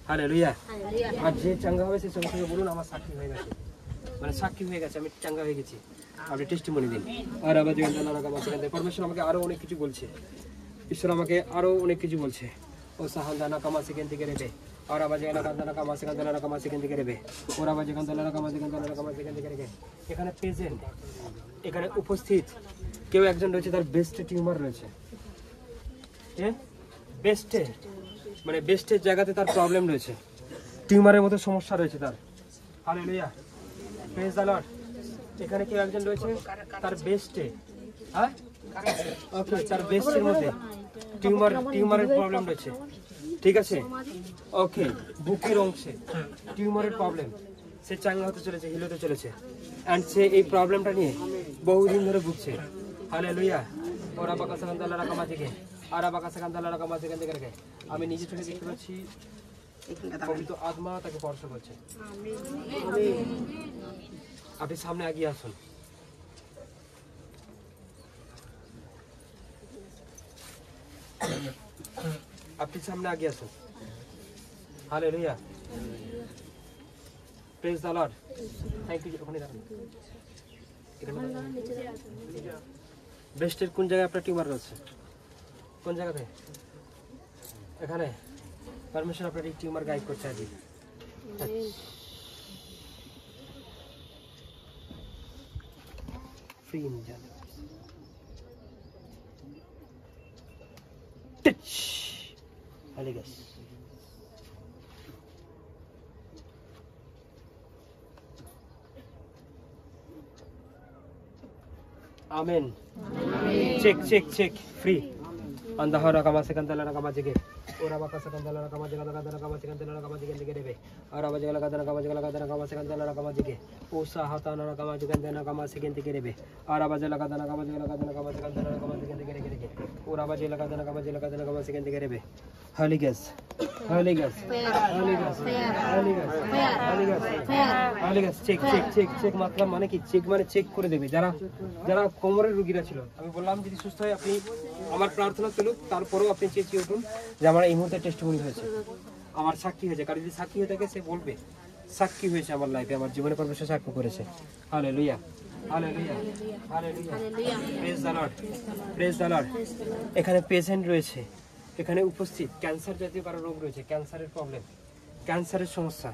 হালেলুয়া আর যে চাঙ্গা হবে সে সঙ্গে সঙ্গে বলুন আমার সাক্ষী হয়ে গেছে মানে সাক্ষী হয়ে গেছে আমি চাঙ্গা হয়ে গেছি আপনি টেস্টিমনি দিন আর আবার পরমেশ্বর আমাকে আরো অনেক কিছু বলছে ঈশ্বর আমাকে আরো অনেক কিছু বলছে ও সাহান্দানা কামা সেকেন্ড থেকে রেবে और आवाज गाना कांदना का मासे कांदना का मासे केंद्र करेबे और आवाज कांदना का मासे कांदना का मासे केंद्र करेबे এখানে প্রেজেন্ট এখানে উপস্থিত কেউ একজন রয়েছে তার বেস্ট টিউমার রয়েছে বেস্টে মানে বেস্টের জায়গাতে তার প্রবলেম রয়েছে টিউমারের মতো সমস্যা রয়েছে তার হালেলুয়া প্রেজ দ্য লর্ড এখানে কেউ একজন রয়েছে তার বেস্টে হ্যাঁ ওকে তার বেস্টের মধ্যে টিউমারের প্রবলেম রয়েছে ঠিক আছে ওকে বুকের অংশে টিউমারের প্রবলেম সে চাঙ্গা হতে চলেছে হিল হতে চলেছে এন্ড সে এই প্রবলেমটা নিয়ে বহুদিন ধরে ভুগছে হালেলুয়া ওরা বাকাসা কান্দালা রাকামা থেকে আর বাকাসা কান্দালা রাকামা থেকে দেখে আমি নিজে চোখে দেখতে পাচ্ছি পবিত্র আত্মা তাকে স্পর্শ করছে আপনি সামনে এগিয়ে আসুন আপনি সামনে আগে আসুন hallelujah praise the Lord thank you ওখানে দাঁড়ান ব্রেস্টের কোন জায়গায় আপনার টিউমার রয়েছে কোন জায়গাতে এখানে পারমিশন আপনার এই টিউমার গাইড করছে আজ ফ্রি ইন জান touch Holy Ghost. Amen. Check. Free. Andahara kama sekantala kama jige. Ora baka sekantala kama jige kama sekantala kama jige debe. Ora bajala kadana kama sekantala kama jige. Osa hatana kama jigandana kama sekenti debe. Ora bajala kadana kama sekantala kama jige debe. Ora bajala kadana kama sekenti debe. Holy Ghost. Holy Ghost. Holy Ghost. Holy Ghost. Holy Ghost. Holy Ghost. Check মাত্রা মানে কি check মানে check করে দেবে যারা কোমরের রোগীরা ছিল আমি বললাম যদি সুস্থ হয় আপনি আমার প্রার্থনা চলুক তারপরেও আপনি চেঁচিয়ে উঠুন যে আমার এই মুহূর্তে টেস্টিমনি হয়েছে আমার সাক্ষী হয়েছে কারণ যদি সাক্ষী হয়ে থাকে সে বলবে সাক্ষী হয়েছে আমার লাইফে আমার জীবনে পরমেশ্বর সাক্ষ্য করেছে hallelujah hallelujah hallelujah praise the Lord praise the Lord এখানে পেশেন্ট রয়েছে এখানে উপস্থিত ক্যান্সার জাতীয় কারো রোগ রয়েছে ক্যান্সারের প্রবলেম ক্যান্সারের সমস্যা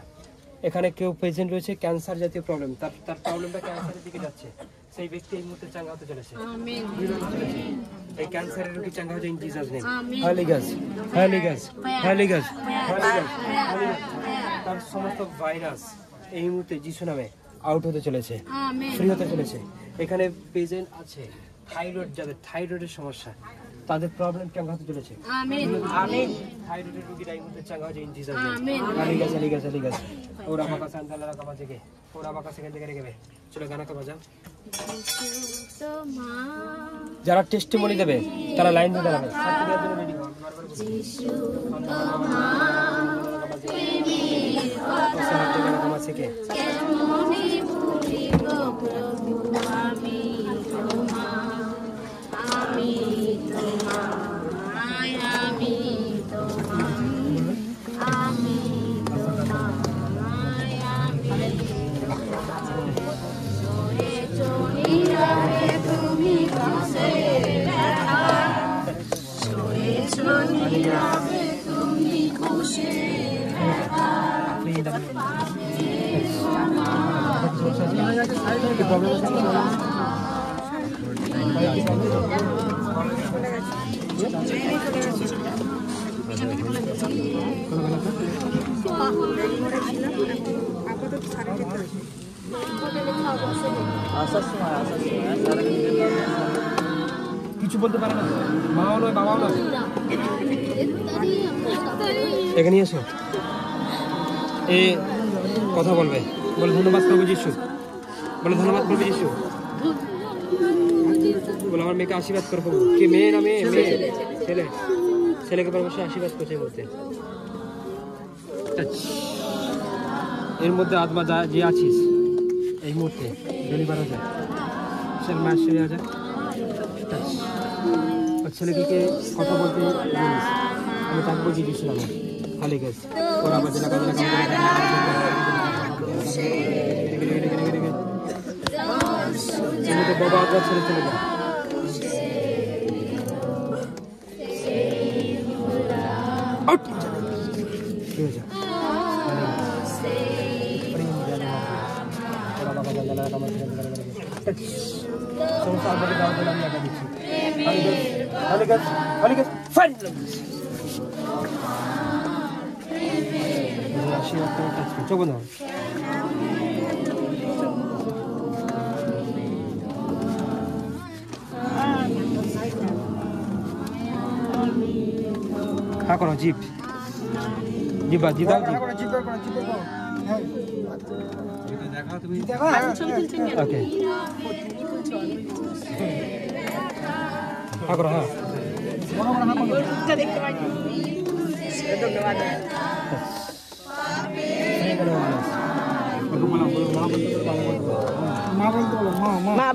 এখানে কেউ পেশেন্ট রয়েছে ক্যান্সার জাতীয় প্রবলেম তার প্রবলেমটা ক্যান্সারের দিকে যাচ্ছে সেই ব্যক্তি এই মুহূর্তে চাঙ্গা হতে চলেছে আমেন এই ক্যান্সারের রোগী চাঙ্গা হতে ইন জিসাস নেম হলি গস হলি গস হলি গস হলি গস তার সমস্ত ভাইরাস এই মুহূর্তে যিশু নামে আউট হতে চলেছে আমেন ফ্রি হতে চলেছে এখানে পেশেন্ট আছে থাইরয়েড যাদের থাইরয়েডের সমস্যা তাদের প্রবলেম চাঙ্গা হতে চলেছে আমেন আমেন থাইরয়েডের রোগীরা এই মুহূর্তে চাঙ্গা হতে ইন জিসাস নেম আমেন হলি গস ওরা বাকা সান্তালা কামা থেকে ওরা বাকা সেখান থেকে রেখে চলো গানা কা বাজাও যারা টেস্টিমনি দেবে তারা লাইন দিয়ে দাঁড়াবে সাথে দেওয়ার জন্য রেডি হও যিশু তোমার থেকে কেমনে ভুলিব প্রভু আমি তোমার কিছু বলতে পারে না, মাও নয় বাবাও নয়। এখানে এসো, এ কথা বলবে, বলে ধন্যবাদ প্রভু যিশু, বলে ধন্যবাদ প্রভু যিশু, বলে আমার মেয়েকে আশীর্বাদ করো প্রভু। কে মেয়ে না মেয়ে? মেয়ে, ছেলে, ছেলেকে পরমেশ্বর আশীর্বাদ করছে এই মুহূর্তে। এর মধ্যে আত্মা যে আছিস এই মুহূর্তে ডেলিভার হয়ে যায়, ছেলে মায়ের সেরে যায়। ছেলেকে কথা বলতে বলিস, আমি তাকে বলছি দিয়েছিলাম খালি গাছ ওরা বাজে লাগা বাবা আগ্রা ছেড়ে চলে যায়। করো জিপ জিবা জিবা ওকে করো। হ্যাঁ মা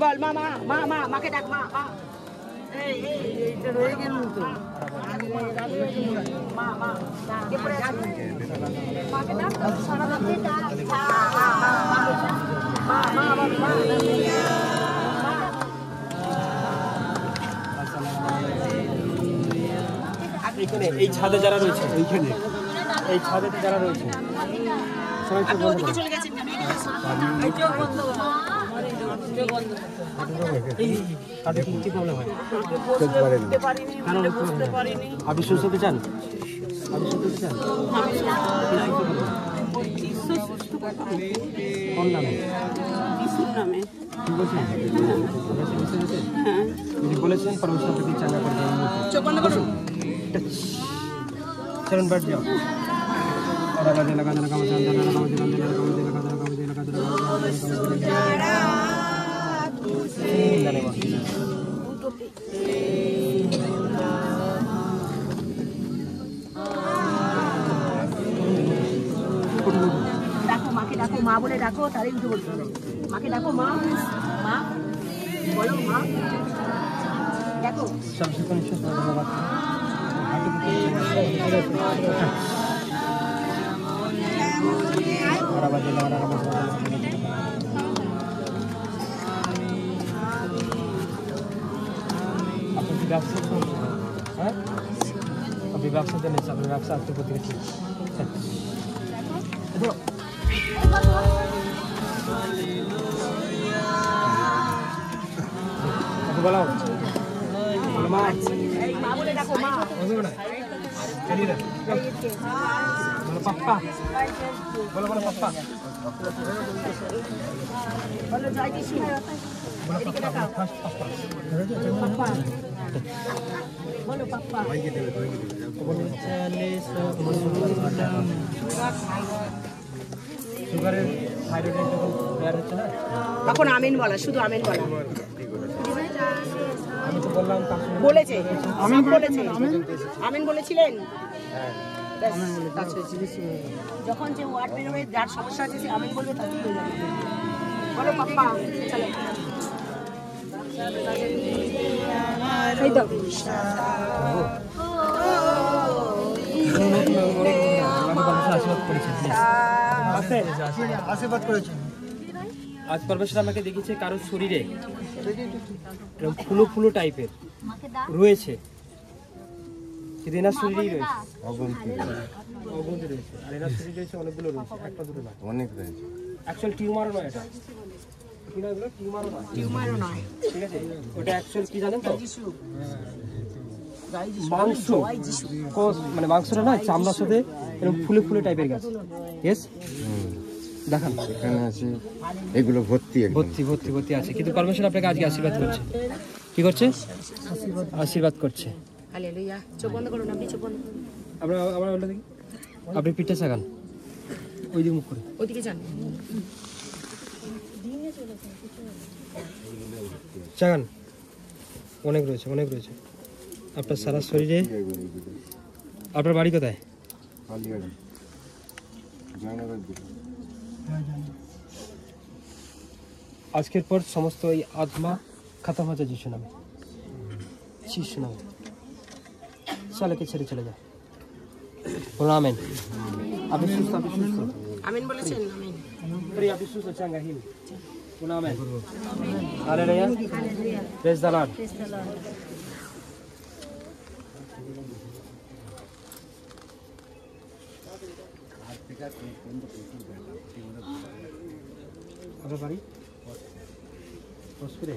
বল, মা মা মা মা মাকে ডাক, মা মা। এইটা রয়ে গেল তো, মা মা কে পড়ে আছে? মাকে ডাক, সারা রাতে ডাক, মা মা মা মা। এইখানে এই ছাদে যারা রয়েছে, এইখানে এই ছাদে যারা রয়েছে সবাই চোখ বন্ধ করো। কি প্রবলেম হয়? আপনি সুস্থ হতে চান? আপনি সুস্থ হতে চান? কোন নামে? যদি বলেছেন পরমেশ্বর আপনাকে চাঙ্গা করে দেবেন। চলুন बैठ जाओ। ডাকো মাকে, ডাকো মা বলে ডাকো, তাহলে উঠে বলতে হবে। মাকে ডাকো মা, মা বলো, মা ডাকো। सबसे कनिष्ठ धन्यवाद। আপনি ব্যবসা করছেন? হ্যাঁ, আপনি ব্যবসা দেন, আপনি ব্যবসা আজকে করতে গেছেন। বলাও মা, মা বলে ডাকো, মা বলো পাপ্পা, বলো বলো পাপ্পা, বলো জয় যিশু, বলো পাপ্পা, ফার্স্ট পাপ্পা, পাপ্পা বলো, পাপ্পা। সুগারের থাইরয়েডের যখন তৈরি হচ্ছে না, তখন আমিন বলা, শুধু আমিন বলা। আমি তো বললাম বলেছে, আমিন বলেছে, আমিন বলেছিলেন। যখন যে ওয়ার্ড বেরোবে, যার সমস্যা আছে সে আমিন বলবে, তাতেই হয়ে যাবে। বলো পাপ্পা, চলো এই দাও। আশীর্বাদ করেছেন। আজ পরমেশ্বর আমাকে দেখেছে কারোর শরীরে এরকম ফুলো ফুলো টাইপের রয়েছে, কিন্তু এনার শরীরেই রয়েছে। অগ্রগতি রয়েছে, আর এনার শরীরে রয়েছে অনেকগুলো রয়েছে, একটা দুটো না। অনেক রয়েছে। অ্যাকচুয়াল টিউমারও নয় এটা, কি না এগুলো টিউমারও নয়, ঠিক আছে? ওটা অ্যাকচুয়াল কি জানেন তো, মাংস, মানে মাংসটা না চামড়ার সাথে এরকম ফুলে ফুলে টাইপের গেছে। ইয়েস, দেখান এখানে আছে এগুলো ভর্তি একদম। ভর্তি ভর্তি ভর্তি আছে, কিন্তু পারমেশ্বর আপনাকে আজকে আশীর্বাদ করছে। কি করছে? আশীর্বাদ করছে। হালেলুয়া। চোখ বন্ধ করুন, আপনি চোখ বন্ধ করুন। আমরা বলতে দেখি, আপনি পিঠটা চাগান, ওই দিকে মুখ করে ওইদিকে যান। চাগান, অনেক রয়েছে, অনেক রয়েছে আপনার সারা শরীরে। আপনার বাড়ি কোথায়? কালিয়াড়ি, জয়নগর দিকে। আজকের পর সমস্ত এই আত্মা খতম হচ্ছে যিশু নামে, যিশু নামে। চলে ছেড়ে চলে যায়। আমেন। আপনি সুস্থ, আপনি সুস্থ। আমিন বলেছেন? আমিন। আপনি সুস্থ, চাঙ্গা heal. Amen. Hallelujah. Praise the Lord. আপনার বাড়ি হসপিটালে?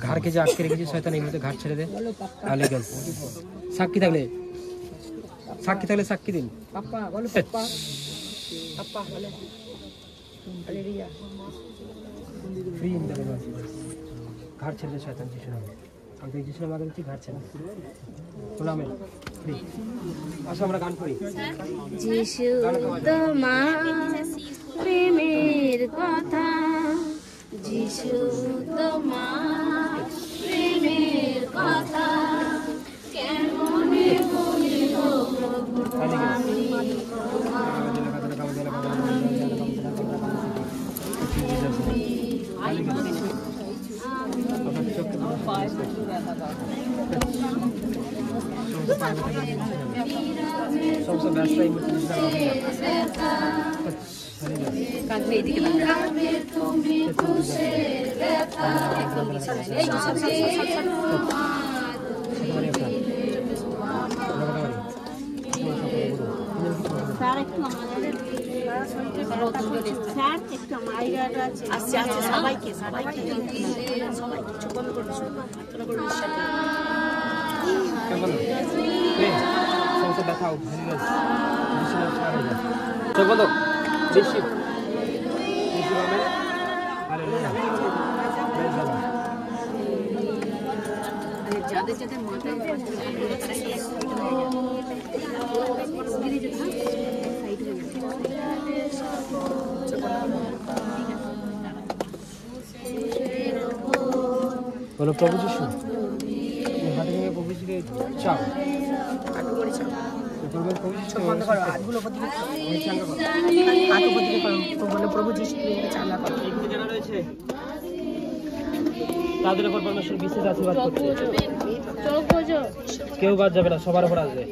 ঘাড়কে যে আটকে রেখেছি শয়তান, এই মধ্যে ঘাট ছেড়ে দে। সাক্ষী থাকলে সাক্ষী দিন। Free in the name of Jesus. ঘাট ছেড়ে দে শয়তান, যিশু নামে। আমি যিশু নামে আগে ঘাট ছেড়ে আমেন। ফ্রি। আসো আমরা গান করি। যিশু তোমার প্রেমের কথা, যিশু তোমার প্রেমের কথা কেমনে বলিব সমস্ত ব্যবসায়ী কাঁদলে এদিকে স্যার একটু আমাদের স্যার একটু আমার আইডিয়াটা আছে। আচ্ছা আচ্ছা, সবাইকে সবাইকে সবাইকে চোখ বন্ধ করুন, সমস্ত ব্যথা চোখ বন্ধ। Receive receive amen. Hallelujah. Praise the Lord. যাদের যাদের মাথায় বলো প্রভু যিশু, হাতে নিয়ে প্রভু যিশুকে চাও, হাঁটু করে চাও, প্রভু যিশু বন্ধ করো, হাতগুলো উপর দিকে হাত উপর দিকে করো, বলো প্রভু যিশু চাঙ্গা করো। এখানে যারা রয়েছে তাদের উপর পরমেশ্বর বিশেষ আশীর্বাদ করছে। কেউ বাদ যাবে না, সবার উপর আসবে।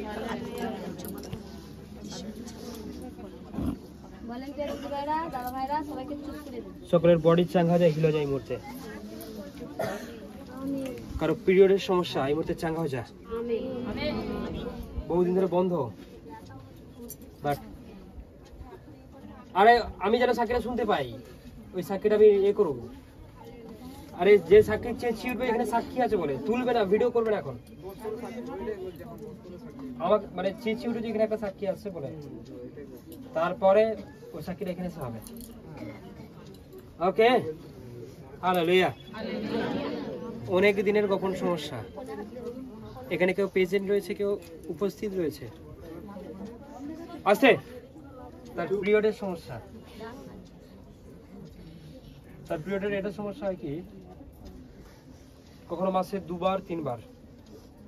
সকলের বডি চাঙ্গা যায়, হিল যায় এই মুহূর্তে। কারো পিরিয়ডের সমস্যা এই মুহূর্তে চাঙ্গা হয়ে যায়। বহুদিন ধরে বন্ধ, বাট আরে আমি যেন সাক্ষীটা শুনতে পাই, ওই সাক্ষীটা আমি করব। আরে যে সাক্ষী চেঁচিয়ে উঠবে, এখানে সাক্ষী আছে বলে তুলবে না, ভিডিও করবে না এখন। আমার মানে চেঁচিয়ে উঠে এখানে একটা সাক্ষী আছে বলে, তারপরে ওই সাক্ষীটা এখানে এসে হবে। ওকে, হালেলুয়া। অনেক দিনের গোপন সমস্যা, এখানে কেউ পেশেন্ট রয়েছে, কেউ উপস্থিত রয়েছে। আছে তার পিরিয়ডের সমস্যা, তার পিরিয়ডের এটা সমস্যা হয় কি, কখনো মাসে 2 বার 3 বার,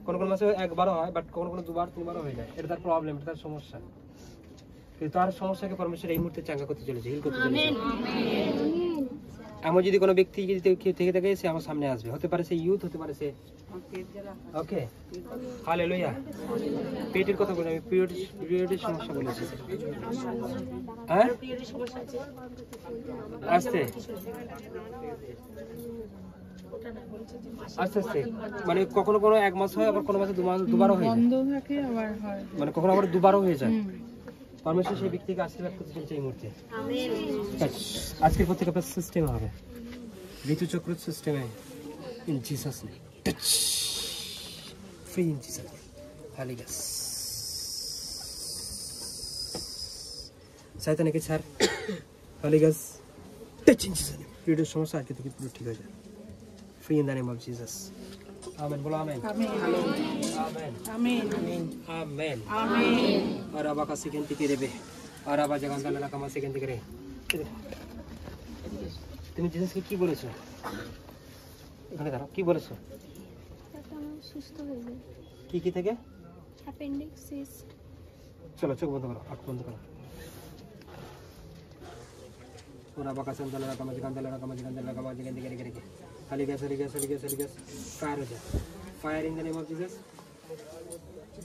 কোনো কোনো মাসে 1 বারও হয়, বাট কখনো কোনো 2 বার 3 বারও হয়ে যায়। এটা তার প্রবলেম, এটা তার সমস্যা। কিন্তু তার সমস্যাকে পরমেশ্বর এই মুহূর্তে চাঙ্গা করতে চলেছে, হিল করতে চলেছে। এমন যদি কোনো ব্যক্তি যদি থেকে থাকে, সে আমার সামনে আসবে। হতে পারে সে ইউথ, হতে পারে সে ওকে। হালেলুয়া। পেটের কথা বলি, আমি পিরিয়ডের সমস্যা বলেছি। হ্যাঁ, আসতে আস্তে আস্তে মানে কখনো কোনো 1 মাস হয়, আবার কোনো মাসে দুবারও হয়ে যায়, বন্ধ থাকে আবার হয়। মানে কখনো আবার দুবারও হয়ে যায়। परमेश्वर সেই ব্যক্তিকে আশীর্বাদ করতে চলছে এই মুহূর্তে। আজকের পর থেকে আপনার সিস্টেম হবে ঋতুচক্র সিস্টেমে in Jesus name free in Jesus Holy গস শয়তানকে ছাড় হলি গস টাচ ইন জিসাস নেম ঋতুর সমস্যা আজকে থেকে পুরো ঠিক হয়ে যায় free in the name of Jesus amen बोलो आमेन आमीन आमेन आमीन आमेन आमीन और आबा का सेकंड के देबे और आबा जगह का कमा सेकंड करे তুমি জিসাসকে কি বলেছো এখানে দাঁড়াও কি বলেছো সুস্থ হয়ে যাবে কি কি থেকে অ্যাপেন্ডিক্সিস চলো চোখ বন্ধ করো আঁখ বন্ধ করো और आबा का संदल का कमा जगह करे खाली गैस फायर हो जाए fire in the name of Jesus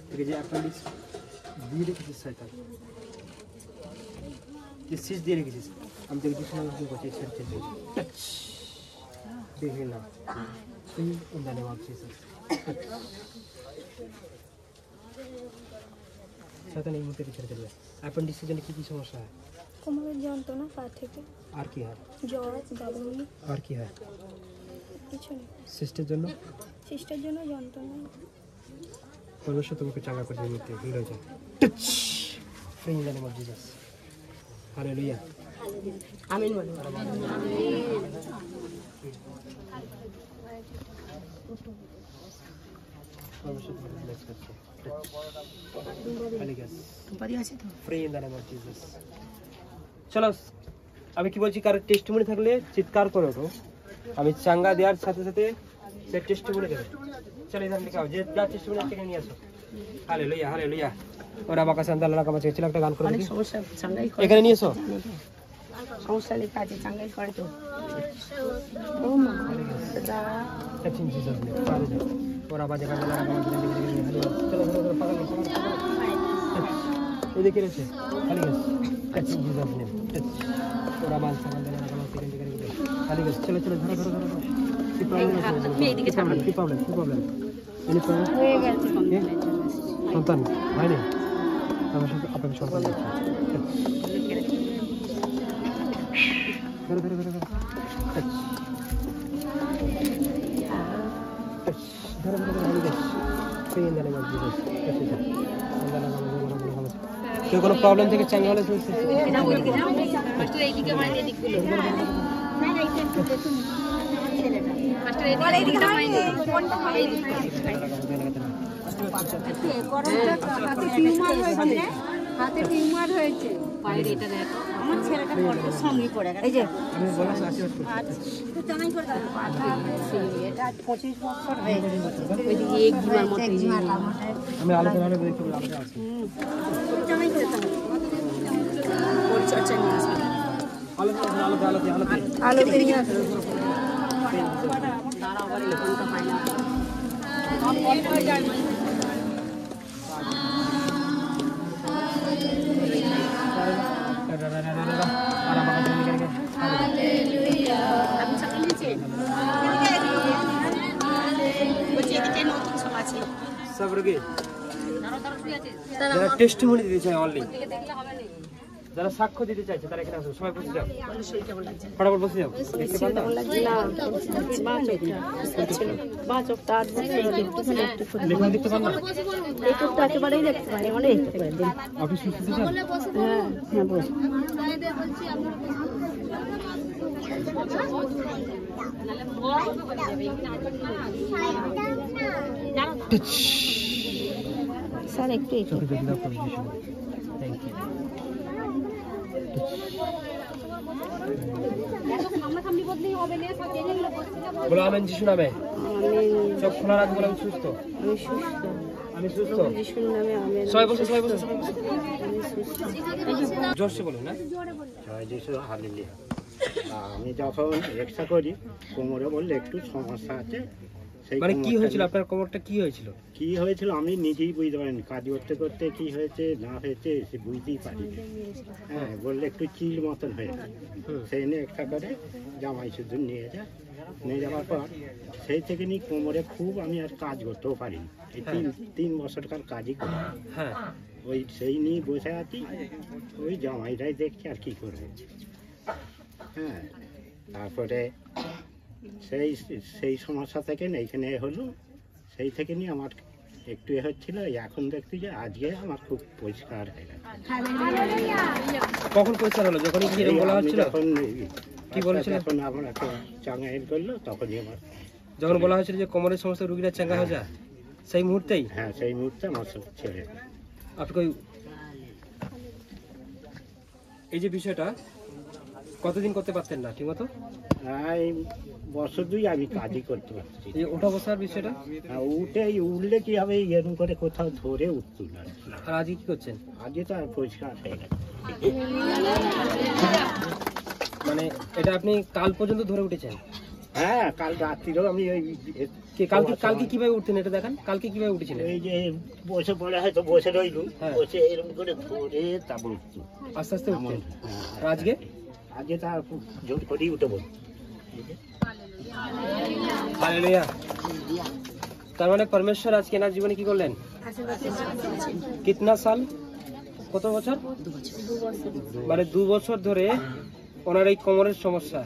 ठीक है जी अपेंडिक्स दिए রেখেছি শয়তান যে সিজ দিয়ে রেখেছিস আমি দেখি সময় কি করছি ছেড়ে টাচ দেখে না free in the name of Jesus শয়তান এই মুহূর্তে ছেড়ে দেবে অ্যাপেন্ডিক্সের জন্য কি কি সমস্যা হয় কোমরের যন্ত্রণা পা থেকে আর কি হয় জ্বর গাবনি আর কি হয় কিছু নেই সিস্টের জন্য সিস্টের জন্য যন্ত্রণা परमेश्वर তোমাকে চাঙ্গা করে দিতে হিল হয়ে যায় touch free in the name of Jesus hallelujah আমিন বলো परमेश्वर তোমাকে ব্লেস করছে হালেলুয়া তোমারই আছে তো free in the name of Jesus চলো আমি কি বলছি কারো টেস্টিমনি থাকলে চিৎকার করে ওঠো আমি চাঙ্গা দেওয়ার সাথে সাথে সে টেস্টিমনি দেবে চলো এখানে লিখাও যে যা টেস্টিমনি থেকে নিয়ে আসো হালেলুয়া হালেলুয়া ওরা বাকা সান্দালা কামা চেয়েছিল একটা গান করে অনেক দিই সমস্যা চাঙ্গাই করে এখানে নিয়ে এসো সমস্যা লেখা আছে চাঙ্গাই করে তো ও মা দাদা touch in Jesus name father और आवाज का लगा चलो चलो पकड़ लो ये देखिए रे खाली गस touch in Jesus name touch और आवाज का लगा सेकंड करेंगे खाली गस चलो चलो धरो धरो धरो की प्रॉब्लम एनी प्रॉब्लम হয়ে গেছে সন্তান হয় না আমার সাথে আপনার সন্তান আছে ধরো ধরো ধরো টাচ ধরো ধরো ধরো guess free in the name of Jesus কেউ কোনো প্রবলেম থেকে চাঙ্গা হলে চলছে মাস্টার এইদিকে মানে এদিকগুলো মাস্টার এইদিকে মানে কোনটা হয় হাতে টিউমার হয়েছে পায়ের এটা দেখো আমার ছেলেটা বড় সঙ্গে পড়ে গেছে এই যে আমি বললাম আশীর্বাদ করছি এটা 25 বছর হয়ে গেছে ওইদিকে এক ঘুমার মতো আমি আলোচনা হলে দেখি আলোচনা আছে জামাই করে দাও পরিচর্যা নিয়ে আসবে আলোতে নিয়ে আসো দাঁড়াও বাড়ি কোনটা পাই না আপনি চাকরি নিয়েছেন বলছি এদিকে নতুন সব আছে সব রোগী যারা টেস্টিমনি দিতে চায় অনলি যারা সাক্ষ্য দিতে চাইছে তারা এখানে আসো সবাই বসে যাও ফটাফট বসে যাও দেখতে পান না মা চোখটা লেখা দেখতে পান না এই চোখটা একেবারেই দেখতে পারি অনেক দেখতে পারি আপনি সুস্থ চান হ্যাঁ হ্যাঁ বস স্যার একটু এই চোখে যদি দাও পজিশন থ্যাংক ইউ বলো আমেন যিশু নামে চোখ খোলা রাখবো বলে আমি সুস্থ আমি সুস্থ যিশুর নামে আমেন সবাই বসে জোরসে বলুন না জয় যিশু হালেলুয়া। আমি যখন রিক্সা করি কোমরে বললে একটু সমস্যা আছে সেই মানে কি কোমরটা হয়েছিল নিয়ে- আপনার কোমরটা কি হয়েছিল? কি হয়েছিল আমি নিজেই বুঝতে পারিনি, কাজ করতে করতে কি হয়েছে না হয়েছে সে বুঝতেই পারিনি। হ্যাঁ, বললে একটু চিল মতন হয়েছে, সেই নিয়ে একটা করে জামাই শুধু নিয়ে যায়। নিয়ে যাওয়ার পর সেই থেকে নিয়ে কোমরে খুব আমি আর কাজ করতেও পারিনি। এই 3 বছরকার কাজই করি। হ্যাঁ, ওই সেই নিয়ে বসে আছি, ওই জামাইটাই দেখছি আর কি করবে। হ্যাঁ, তারপরে সেই সেই সমস্যা থেকে এইখানে হলো, সেই থেকে নিয়ে আমার একটু হচ্ছিল। এখন দেখছি যে আজকে আমার খুব পরিষ্কার হয়ে গেছে। কখন পরিষ্কার হলো? যখনই কি এরকম বলা আমি হচ্ছিল? যখন কি বলেছিল? যখন আমার একটা চাঙ্গা হেড করলো তখনই আমার, যখন বলা হয়েছিল যে কোমরের সমস্ত রোগীরা চাঙ্গা হয়ে যায়, সেই মুহূর্তেই হ্যাঁ সেই মুহূর্তে আমার সব ছেড়ে দিল। আপনাকে এই যে বিষয়টা কতদিন করতে পারতেন না ঠিকমতো? প্রায় বছর 2 আমি কাজই করতে পারছি। এই ওঠা বসার বিষয়টা? উঠলে কি হবে, এরকম করে কোথাও ধরে উঠতুল আর কি। আর আজকে কি করছেন? আজকে তো আর পরিষ্কার হয়ে গেছে। মানে এটা আপনি কাল পর্যন্ত ধরে উঠেছেন? হ্যাঁ, কাল রাত্রিরেও আমি ওই কালকে কিভাবে উঠতেন এটা দেখান। কালকে কিভাবে উঠেছিলেন? এই যে বসে পড়ে হয়তো বসে রইলু, হ্যাঁ। বসে এরকম করে ধরে তারপর উঠতো। আস্তে আস্তে উঠতেন। হ্যাঁ, আর আজকে? আজকে তা খুব জোর করেই উঠে বলতো। हालेलुया। তার মানে পরমেশ্বর আজকে এনার জীবনে কি করলেন? কিতনা সাল, কত বছর? 2 বছর। মানে 2 বছর ধরে ওনার এই কোমরের সমস্যা,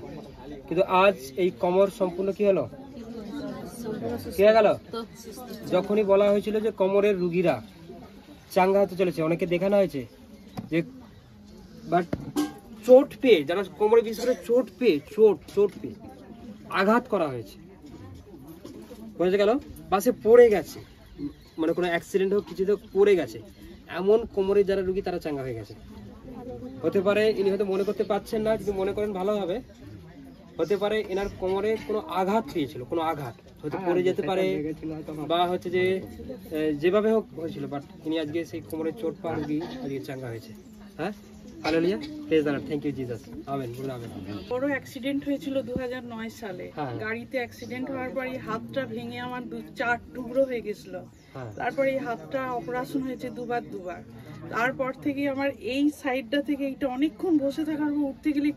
কিন্তু আজ এই কোমর সম্পূর্ণ কি হলো? কি হয়ে গেল? যখনই বলা হয়েছিল যে কোমরের রোগীরা চাঙ্গা হতে চলেছে, অনেকে দেখানো হয়েছে যে বাট চোট পেয়ে, যারা কোমরে বিশেষ করে চোট পেয়ে আঘাত করা হয়েছে, বুঝতে গেল, বাসে পড়ে গেছে, মানে কোনো অ্যাক্সিডেন্ট হোক কিছু হোক পড়ে গেছে, এমন কোমরের যারা রুগী তারা চাঙ্গা হয়ে গেছে। হতে পারে ইনি হয়তো মনে করতে পারছেন না, যদি মনে করেন ভালো হবে, হতে পারে এনার কোমরে কোনো আঘাত পেয়েছিল, কোনো আঘাত হয়তো পড়ে যেতে পারে, বা হচ্ছে যে যেভাবে হোক হয়েছিল, বাট ইনি আজকে সেই কোমরের চোট পা রুগী আজকে চাঙ্গা হয়েছে। হ্যাঁ, hallelujah, praise the Lord, thank you Jesus, amen, বলুন আমেন। বড় অ্যাক্সিডেন্ট হয়েছিল 2009 সালে। হ্যাঁ। গাড়িতে অ্যাক্সিডেন্ট হওয়ার পর এই হাতটা ভেঙে আমার 4 টুকরো হয়ে গেছিল। হ্যাঁ। তারপরে এই হাতটা অপারেশন হয়েছে দুবার। তারপর থেকে আমার এই সাইডটা থেকে এইটা অনেকক্ষণ বসে থাকার পর উঠতে গেলে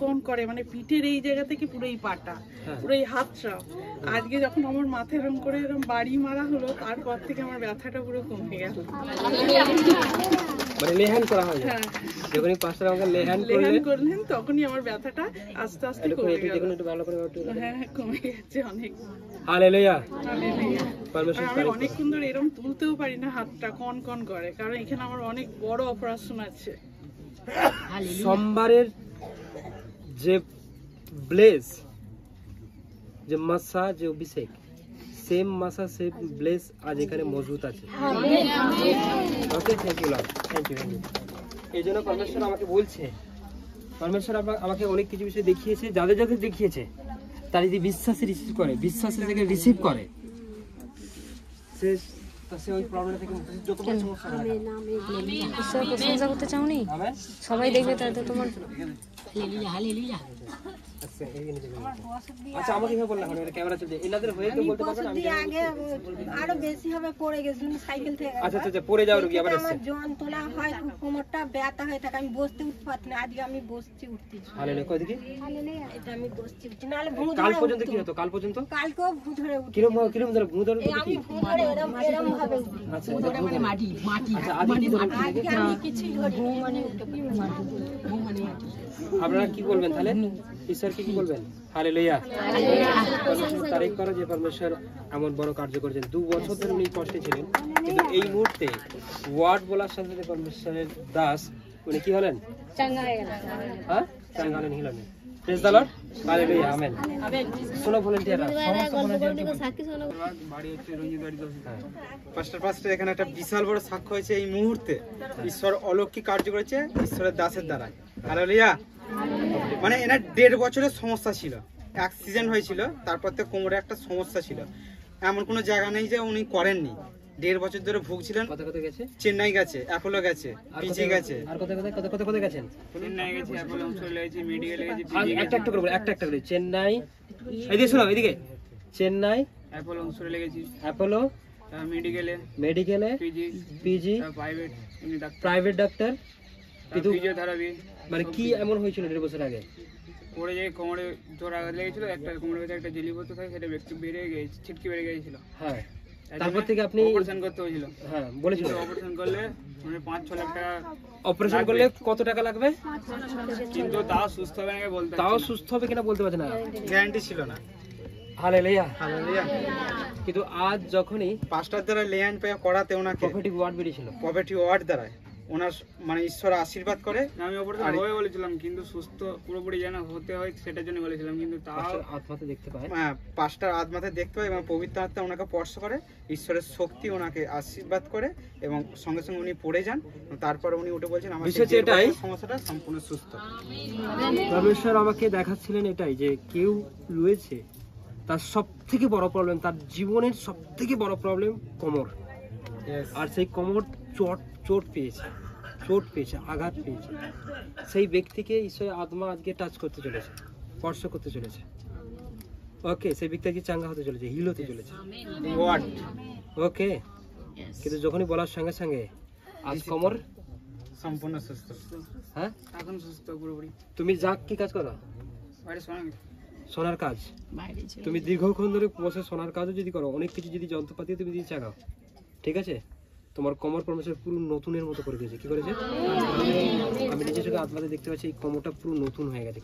কন করে, মানে পিঠের এই জায়গা থেকে পুরো এই পাটা, পুরো এই হাতটা। আজকে যখন আমার মাথায় এরকম করে এরকম বাড়ি মারা হলো, তারপর থেকে আমার ব্যথাটা পুরো কমে গেল। মানে লেহান করা হয়, হ্যাঁ, যখনই পাঁচটা আমাকে লেহান করলেন তখনই আমার ব্যথাটা আস্তে আস্তে কমে গেল। একটু ভালো করে হ্যাঁ, কমে গেছে অনেক। Hallelujah, hallelujah. পরমেশ্বর আমি অনেকক্ষণ ধরে এরকম তুলতেও পারি না, হাতটা কন করে, কারণ এখানে আমার অনেক বড় অপারেশন আছে। সোমবারের যে ব্লেস, যে মাসা, যে অভিষেক, সেম মাসা সেম ব্লেস আজ এখানে মজুদ আছে। Okay, thank you Lord, thank you. এই জন্য পরমেশ্বর আমাকে বলছে, পরমেশ্বর আমাকে অনেক কিছু বিষয় দেখিয়েছে, যাদের যাদের দেখিয়েছে তারা যদি বিশ্বাসে রিসিভ করে, বিশ্বাসে থেকে রিসিভ করে, সে ওই প্রবলেম থেকে যত বড় সমস্যা হবে না। ঈশ্বর প্রশংসা করতে চাওনি? আমেন। সবাই দেখবে তাহলে তোমার। আচ্ছা, আমাকে কিভাবে বললাম, ক্যামেরা চলছে, এনাদের হয়ে কেউ বলতে পারবেন? আমি আগে আরো বেশি হবে, পড়ে গেছিলাম সাইকেল থেকে। আচ্ছা, পড়ে যাও রুগী আবার আমার এসছে। যন্ত্রণা হয়, কোমরটা ব্যথা হয়ে থাকে, আমি বসতে উঠতে পারছি না। আজকে আমি বসছি, উঠতেছি। হালেলুয়া, কই দেখি। এটা আমি বসছি, উঠছি, নাহলে ভূ কাল ধরে পর্যন্ত উঠতো। কি হতো? কাল পর্যন্ত কালকেও ভূ ধরে উঠি। কিরম ধরে ভূ ধরে এই আমি ভূ ধরে এরম ভাবে উঠি। আচ্ছা, মাটি। আচ্ছা, আজকে কি ধরে উঠি? আজকে আমি কিছুই ধরি ভূ মানে উঠতে পারি না। আপনারা কি বলবেন তাহলে? ঈশ্বরকে কি বলবেন? হালেলুয়া। তারিফ করো যে পরমেশ্বর এমন বড় কার্য করেছেন। 2 বছর ধরে উনি কষ্টে ছিলেন, কিন্তু এই মুহূর্তে ওয়ার্ড বলার সাথে সাথে পরমেশ্বরের দাস উনি কি হলেন? চাঙ্গা হয়ে গেল। হ্যাঁ, চাঙ্গা হলেন, হিলেন। Praise the Lord, hallelujah, amen. শোনো ভলান্টিয়াররা, সমস্ত ভলান্টিয়াররা সাক্ষী শোনো। বাড়ি হচ্ছে রঞ্জিত বাড়ি পাঁচটা এখানে একটা বিশাল বড় সাক্ষ্য হয়েছে এই মুহূর্তে। ঈশ্বর অলৌকিক কার্য করেছে ঈশ্বরের দাসের দ্বারা। হালেলুয়া। মানে এনার 1.5 বছরের সমস্যা ছিল, অ্যাক্সিডেন্ট হয়েছিল, তারপর থেকে কোমরে একটা সমস্যা ছিল। এমন কোনো জায়গা নেই যে উনি করেননি। 1.5 বছর ধরে ভুগছিলেন। কোথায় গেছে? চেন্নাই গেছে, অ্যাপোলো গেছে, পিজি গেছে, আর কোথায় গেছেন? চেন্নাই গেছে, অ্যাপোলো চলে গেছে, মেডিকেলে গেছে, একটা করে চেন্নাই, এদিকে শোনো, এদিকে চেন্নাই, অ্যাপোলো হসপিটালে গেছি, অ্যাপোলো মেডিকেলে, মেডিকেলে, পিজি, প্রাইভেট প্রাইভেট ডাক্তার, কিন্তু ফিজিওথেরাপি। মানে কি এমন হয়েছিল 1.5 বছর আগে? পড়ে যাই, কোমরে জোর আঘাত লেগেছিল, একটা কোমরের ভেতরে একটা জেলি বোতল থাকে, সেটা একটু বেড়ে গেছে, ছিটকে বেড়ে গিয়েছিল। হ্যাঁ, তারপর থেকে আপনি অপারেশন করতে হয়েছিল। হ্যাঁ বলেছিল, অপারেশন করলে মানে 5-6 লাখ টাকা। অপারেশন করলে কত টাকা লাগবে? কিন্তু তাও সুস্থ হবে নাকি বলতে তাও সুস্থ হবে কিনা বলতে পারছে না, গ্যারান্টি ছিল না। হালেলুয়া। হালেলুয়া। কিন্তু আজ যখনই পাস্টার দ্বারা লেয়ান পেয়ে করাতে ওনাকে প্রফেটিক ওয়ার্ড বেরিয়েছিল, প্রফেটিক ওয়ার্ড দ্বারা ওনার মানে ঈশ্বর আশীর্বাদ করে। আমি অপারেশন হবে বলেছিলাম, কিন্তু সুস্থ পুরোপুরি যেন হতে হয় সেটার জন্য বলেছিলাম, কিন্তু তাও আত্মাতে দেখতে পায়, পাস্টার আত্মাতে দেখতে পায় এবং পবিত্র আত্মা ওনাকে স্পর্শ করে, ঈশ্বরের শক্তি ওনাকে আশীর্বাদ করে এবং সঙ্গে সঙ্গে উনি পড়ে যান। তারপরে উনি উঠে বলছেন আমার এটাই সমস্যাটা সম্পূর্ণ সুস্থ। পরমেশ্বর আমাকে দেখাচ্ছিলেন এটাই যে কেউ রয়েছে তার সব থেকে বড় প্রবলেম, তার জীবনের সব থেকে বড় প্রবলেম কোমর, আর সেই কোমর চোট পেয়েছে, আঘাত পেয়েছে। সেই ব্যক্তিকে ঈশ্বরের আত্মা আজকে টাচ করতে চলেছে, স্পর্শ করতে চলেছে। ওকে, সেই ব্যক্তি আজকে চাঙ্গা হতে চলেছে, হিল হতে চলেছে। ওকে, কিন্তু যখনই বলার সঙ্গে সঙ্গে আজ কোমর সম্পূর্ণ সুস্থ। হ্যাঁ, এখন সুস্থ পুরোপুরি। তুমি যাক কি কাজ করো? বাইরে সোনার কাজ। তুমি দীর্ঘক্ষণ ধরে বসে সোনার কাজও যদি করো, অনেক কিছু যদি যন্ত্রপাতি তুমি যদি চাগাও, ঠিক আছে, তোমার কোমর পরমেশ্বর পুরো নতুনের মতো করে দিয়েছে। কি করেছে? আমি নিজের চোখে আত্মাতে দেখতে পাচ্ছি এই কোমরটা পুরো নতুন হয়ে গেছে।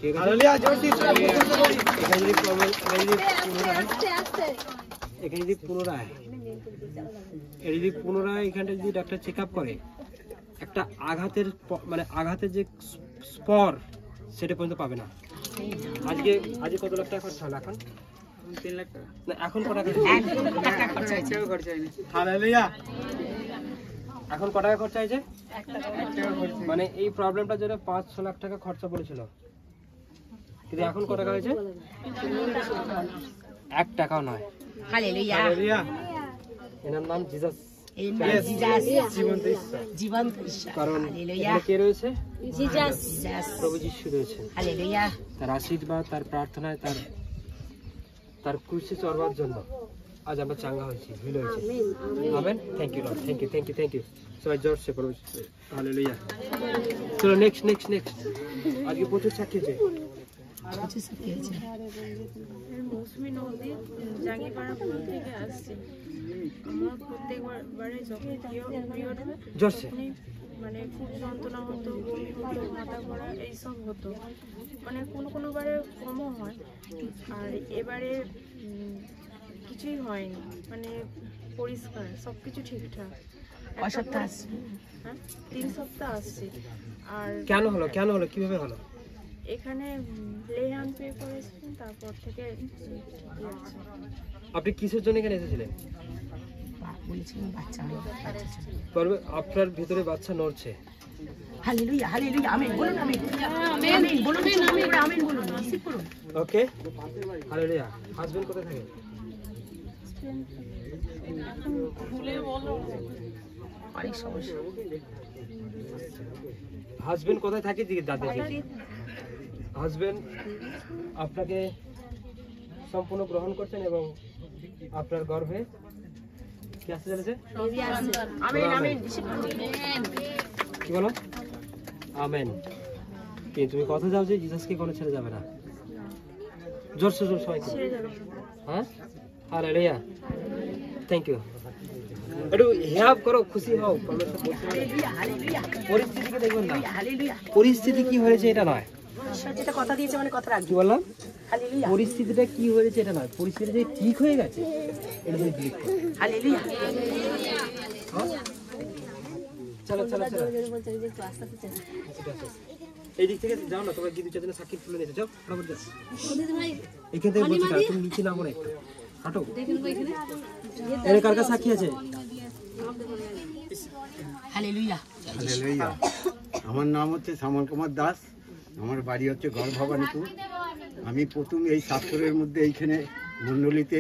এখানে যদি পুনরায় এখানটা যদি ডাক্তার চেক আপ করে, একটা আঘাতের যে স্পর সেটা পর্যন্ত পাবে না। আজকে কত লাখ টাকা খরচা হলো? এখন 3 লাখ টাকা না, এখন কত টাকা খরচা হয়নি। হালেলুয়া। এখন কত টাকা খরচা হয়েছে? 1 টাকা। মানে এই প্রবলেমটার জন্য 5-6 লাখ টাকা খরচা পড়েছিল, কিন্তু এখন কত টাকা হয়েছে? 1 টাকাও নয়। হালেলুয়া। এনার নাম জিসাস, জীবন্ত ঈশ্বর। কারণ এখানে কে রয়েছে? প্রভু যিশু রয়েছে। হালেলুয়া। তার আশীর্বাদ, তার প্রার্থনায়, তার ক্রুশে চড়বার জন্য আজ আমরা চাঙ্গা হয়েছি, হিল হয়েছি। Amen. Thank you Lord, thank you. সবাই জোরসে পড়ো হালেলুয়া। চলো নেক্সট। আজকে প্রচুর সাক্ষী আছে। মৌসুমী নদী জাঙ্গিপাড়া থেকে আসছে। আমার প্রত্যেকবারে যখন পিরিয়ড জোরসে মানে খুব যন্ত্রণা হতো, বমি হতো, মাথা ঘোরা এইসব হতো। মানে কোনো বারে কমও হয়, আর এবারে কিছুই হয়নি, মানে পরিষ্কার সব কিছু ঠিকঠাক। 3 সপ্তাহ আসছে। আর কেন হলো কিভাবে হলো? এখানে লেহান পে করেছিলেন, তারপর থেকে আপনি কিসের জন্য এখানে এসেছিলেন? আপনার ভিতরে বাচ্চা নড়ছে। হালেলুয়া, আমেন বলুন, আমেন বলুন, আমেন বলুন, রিসিভ করুন। ওকে, হালেলুয়া। হাজবেন্ড কোথায় থাকে? অনেক সমস্যা। হাজবেন্ড কোথায় থাকে? হাজবেন্ড আপনাকে সম্পূর্ণ গ্রহণ করছেন এবং আপনার গর্ভে কি আসতে চলেছে? কি বলো? আমেন। কি তুমি কথা যাও যে জিসাসকে কোনো ছেড়ে যাবে না? জোরসে সবাই। হ্যাঁ, হালেলুয়া। Thank you. একটু হেল্প করো, খুশি হও। পরিস্থিতিকে দেখবেন না, পরিস্থিতি কি হয়েছে এটা নয়। যেটা কথা দিয়েছে মানে কথা রাখবে। কি বললাম? পরিস্থিতিটা কি হয়েছে এটা নয়, পরিস্থিতি যে ঠিক হয়ে গেছে এটা তুমি ক্লিক করো। হালেলুয়া। চলো এই দিক থেকে যাও না, তোমরা গিয়ে 2-4 দিনের সাক্ষী তুলে নিতে যাও। ফটাফট যাও, এখান থেকে বলছি না, তুমি নিচে নামো না, একটু হাঁটো। এর কার কাছে সাক্ষী আছে? হালেলুয়া। আমার নাম হচ্ছে শ্যামল কুমার দাস, আমার বাড়ি হচ্ছে গড়ভবানীপুর। আমি প্রথম এই 7 বছরের মধ্যে এইখানে মণ্ডলীতে